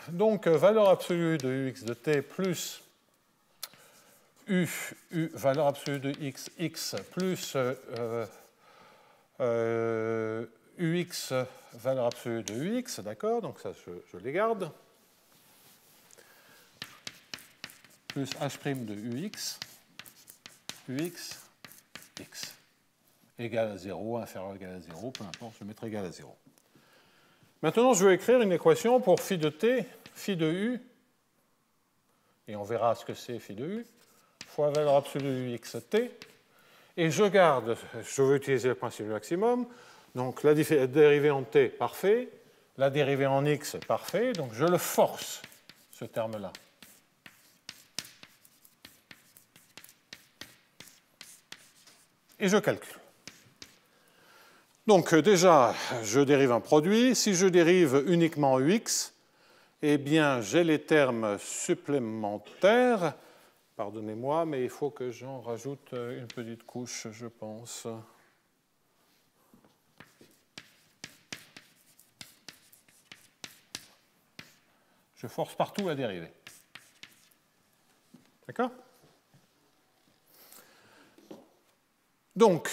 Donc, valeur absolue de UX de T plus valeur absolue de x plus UX, valeur absolue de UX, d'accord, donc ça, je les garde, plus H' de UX, x, égal à 0, inférieur ou égal à 0, peu importe, je vais mettre égal à 0. Maintenant, je vais écrire une équation pour phi de t, phi de u, et on verra ce que c'est phi de u, fois valeur absolue de xt, et je garde, je veux utiliser le principe du maximum, donc la dérivée en t, parfait, la dérivée en x, parfait, donc je le force, ce terme-là. Et je calcule. Donc déjà, je dérive un produit. Si je dérive uniquement UX, eh bien, j'ai les termes supplémentaires. Pardonnez-moi, mais il faut que j'en rajoute une petite couche, je pense. Je force partout la dérivée. D'accord? Donc,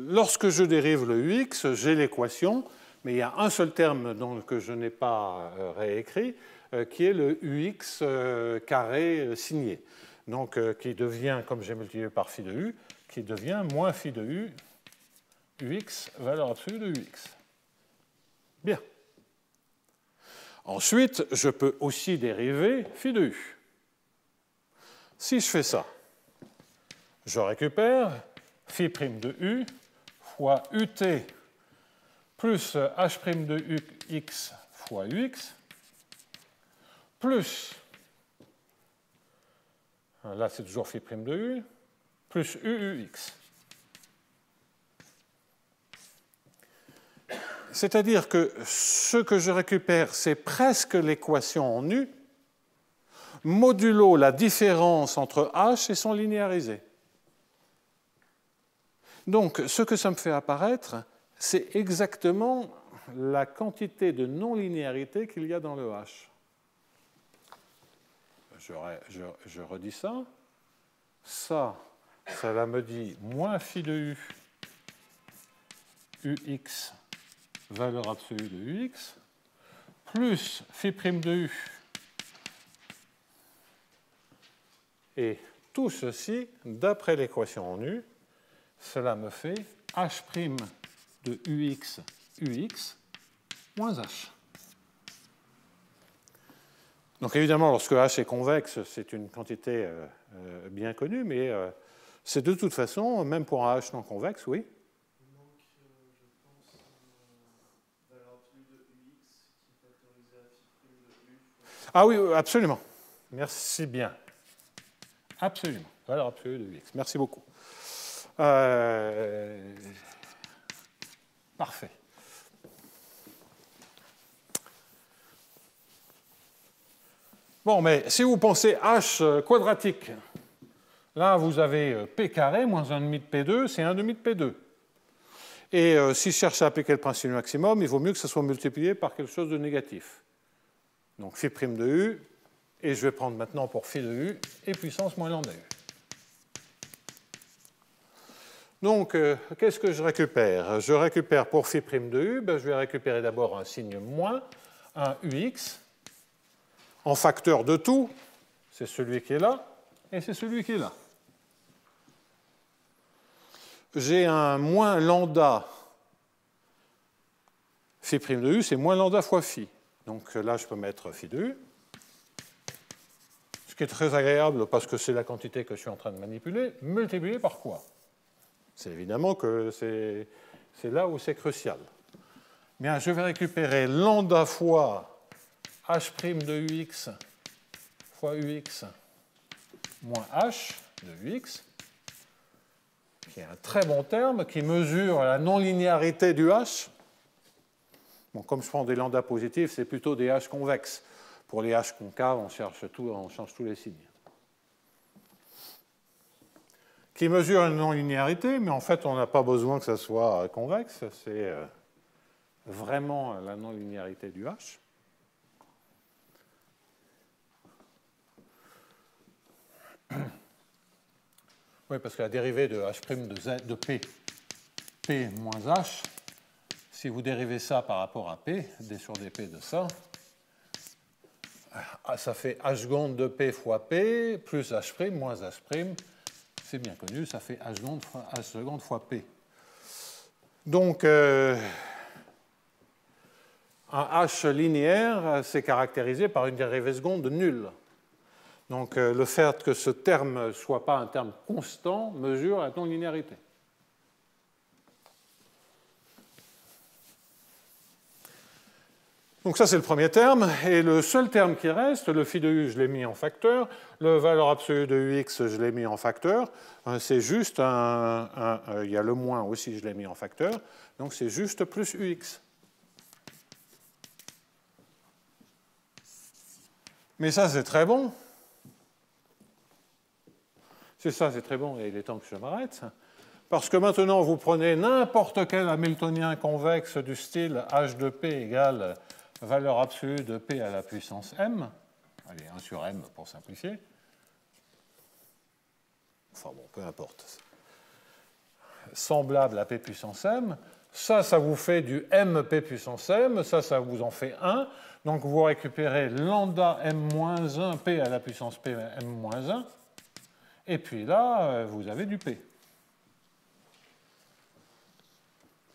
lorsque je dérive le ux, j'ai l'équation, mais il y a un seul terme que je n'ai pas réécrit, qui est le ux carré signé. Donc, qui devient, comme j'ai multiplié par phi de u, qui devient moins phi de u, ux, valeur absolue de ux. Bien. Ensuite, je peux aussi dériver phi de u. Si je fais ça, je récupère phi' de u fois ut plus h' de ux fois ux plus, là c'est toujours phi' de u, plus uux. C'est-à-dire que ce que je récupère, c'est presque l'équation en u, modulo la différence entre h et son linéarisé. Donc, ce que ça me fait apparaître, c'est exactement la quantité de non-linéarité qu'il y a dans le H. Je redis ça. Ça me dit moins phi de u, ux, valeur absolue de ux, plus phi' de u. Et tout ceci, d'après l'équation en u, cela me fait h' de ux moins h. Donc évidemment, lorsque h est convexe, c'est une quantité bien connue, mais c'est de toute façon, même pour un h non convexe, oui. Il manque, je pense, valeur absolue de ux qui est factorisée à phi' de u. Ah oui, absolument. Merci bien. Absolument. Valeur absolue de ux. Merci beaucoup. Parfait. Bon, mais si vous pensez h quadratique, là vous avez p carré moins 1,5 de p2, c'est 1,5 de p2. Et si je cherche à appliquer le principe du maximum, il vaut mieux que ça soit multiplié par quelque chose de négatif. Donc phi' de u, et je vais prendre maintenant pour phi de u, et puissance moins lambda u. Donc, qu'est-ce que je récupère? Je récupère pour phi' de u, je vais récupérer d'abord un signe moins, un ux, en facteur de tout, c'est celui qui est là, et c'est celui qui est là. J'ai un moins lambda phi' de u, c'est moins lambda fois phi. Donc là, je peux mettre phi de u, ce qui est très agréable parce que c'est la quantité que je suis en train de manipuler, multiplié par quoi? C'est évidemment que c'est là où c'est crucial. Bien, je vais récupérer lambda fois h' de ux fois ux moins h de ux, qui est un très bon terme, qui mesure la non-linéarité du h. Bon, comme je prends des lambda positifs, c'est plutôt des h convexes. Pour les h concaves, on change tous les signes. Qui mesure une non-linéarité, mais en fait, on n'a pas besoin que ça soit convexe. C'est vraiment la non-linéarité du h. Oui, parce que la dérivée de h' de p, p moins h, si vous dérivez ça par rapport à p, d sur dp de ça, ça fait h seconde de p fois p plus h' moins h', c'est bien connu, ça fait h seconde fois p. Donc, un h linéaire, c'est caractérisé par une dérivée seconde nulle. Donc, le fait que ce terme ne soit pas un terme constant mesure la non-linéarité. Donc ça, c'est le premier terme. Et le seul terme qui reste, le phi de u, je l'ai mis en facteur. Le valeur absolue de ux, je l'ai mis en facteur. C'est juste il y a le moins aussi, je l'ai mis en facteur. Donc c'est juste plus ux. Mais ça, c'est très bon. C'est ça, c'est très bon, et il est temps que je m'arrête. Parce que maintenant, vous prenez n'importe quel hamiltonien convexe du style h de p égale valeur absolue de p à la puissance m. allez, 1 sur m pour simplifier. Enfin bon, peu importe. Semblable à p puissance m. Ça vous fait du mp puissance m, ça vous en fait 1. Donc vous récupérez lambda m-1 p à la puissance p m-1. Et puis là, vous avez du p.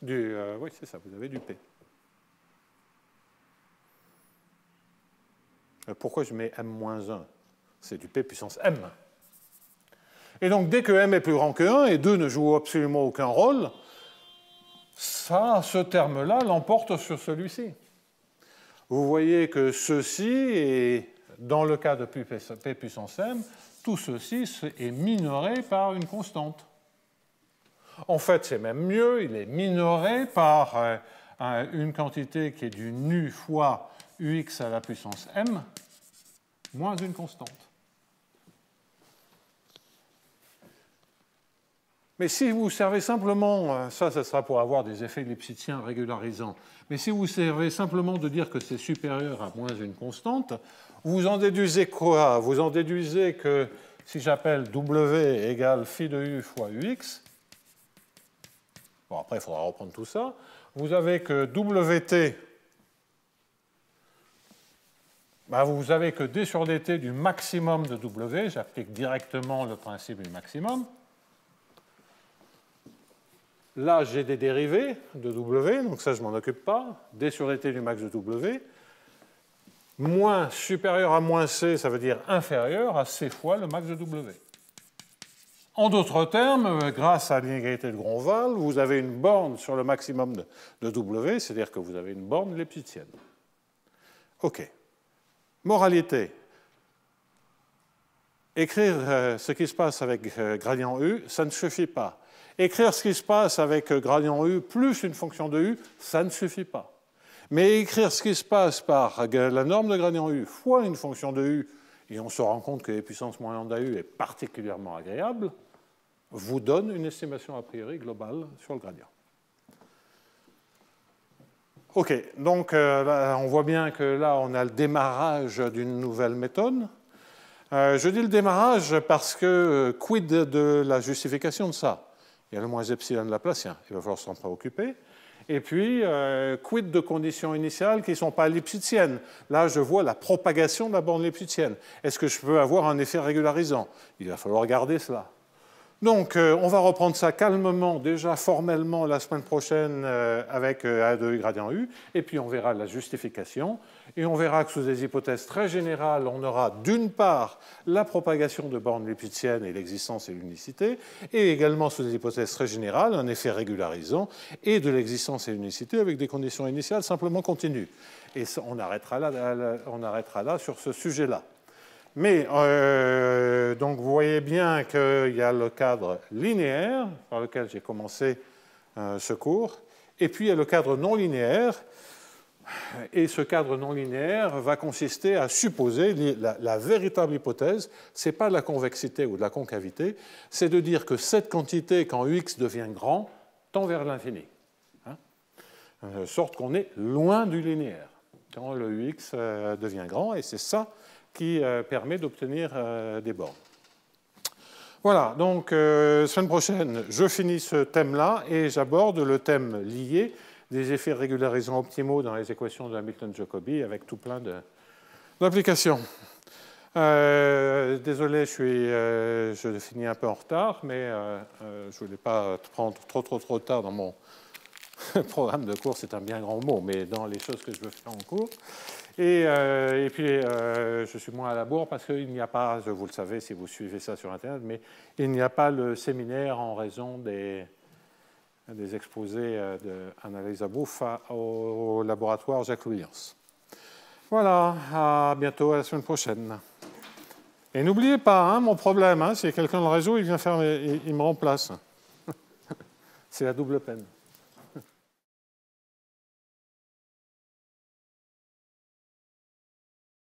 Oui, c'est ça, vous avez du p. Pourquoi je mets m-1? C'est du p puissance m. Et donc, dès que m est plus grand que 1, et 2 ne joue absolument aucun rôle, ça, ce terme-là l'emporte sur celui-ci. Vous voyez que ceci est, dans le cas de p puissance m, tout ceci est minoré par une constante. En fait, c'est même mieux, il est minoré par une quantité qui est du nu fois ux à la puissance m, moins une constante. Mais si vous servez simplement, ça sera pour avoir des effets lipschitziens régularisants, mais si vous servez simplement de dire que c'est supérieur à moins une constante, vous en déduisez quoi? Vous en déduisez que si j'appelle W égale phi de U fois UX, bon après il faudra reprendre tout ça, vous avez que WT, vous avez que D sur DT du maximum de W, j'applique directement le principe du maximum. Là, j'ai des dérivés de W, donc ça, je ne m'en occupe pas. D sur dt du max de W. Moins supérieur à moins C, ça veut dire inférieur à C fois le max de W. En d'autres termes, grâce à l'inégalité de Gromval, vous avez une borne sur le maximum de W, c'est-à-dire que vous avez une borne lipschitzienne. OK. Moralité. Écrire ce qui se passe avec gradient U, ça ne suffit pas. Écrire ce qui se passe avec gradient U plus une fonction de U, ça ne suffit pas. Mais écrire ce qui se passe par la norme de gradient U fois une fonction de U, et on se rend compte que la puissance moins lambda U est particulièrement agréable, vous donne une estimation a priori globale sur le gradient. OK, donc là, on voit bien que là, on a le démarrage d'une nouvelle méthode. Je dis le démarrage parce que quid de la justification de ça? Il y a le moins epsilon laplacien, il va falloir s'en préoccuper. Et puis, quid de conditions initiales qui ne sont pas lipschitziennes? Là, je vois la propagation de la borne lipschitzienne. Est-ce que je peux avoir un effet régularisant? Il va falloir regarder cela. Donc, on va reprendre ça calmement, déjà formellement, la semaine prochaine avec A de U gradient U, et puis on verra la justification, et on verra que sous des hypothèses très générales, on aura d'une part la propagation de bornes lipschitziennes et l'existence et l'unicité, et également sous des hypothèses très générales, un effet régularisant, et de l'existence et l'unicité avec des conditions initiales simplement continues. Et ça, on arrêtera là sur ce sujet-là. Mais, donc vous voyez bien qu'il y a le cadre linéaire par lequel j'ai commencé ce cours, et puis il y a le cadre non linéaire, et ce cadre non linéaire va consister à supposer la véritable hypothèse, ce n'est pas de la convexité ou de la concavité, c'est de dire que cette quantité, quand Ux devient grand, tend vers l'infini. De sorte qu'on est loin du linéaire, quand le Ux devient grand, et c'est ça qui permet d'obtenir des bornes. Voilà, donc semaine prochaine, je finis ce thème-là et j'aborde le thème lié des effets régularisants optimaux dans les équations de Hamilton-Jacobi avec tout plein d'applications. Désolé, je finis un peu en retard, mais je ne voulais pas prendre trop tard dans mon programme de cours, c'est un bien grand mot, mais dans les choses que je veux faire en cours. Et puis, je suis moins à la bourre parce qu'il n'y a pas, vous le savez si vous suivez ça sur Internet, mais il n'y a pas le séminaire en raison des exposés d'Annalise Abouf au laboratoire Jacques-Louis. Voilà, à bientôt, à la semaine prochaine. Et n'oubliez pas, mon problème, s'il y a quelqu'un dans le réseau, il vient il me remplace. C'est la double peine.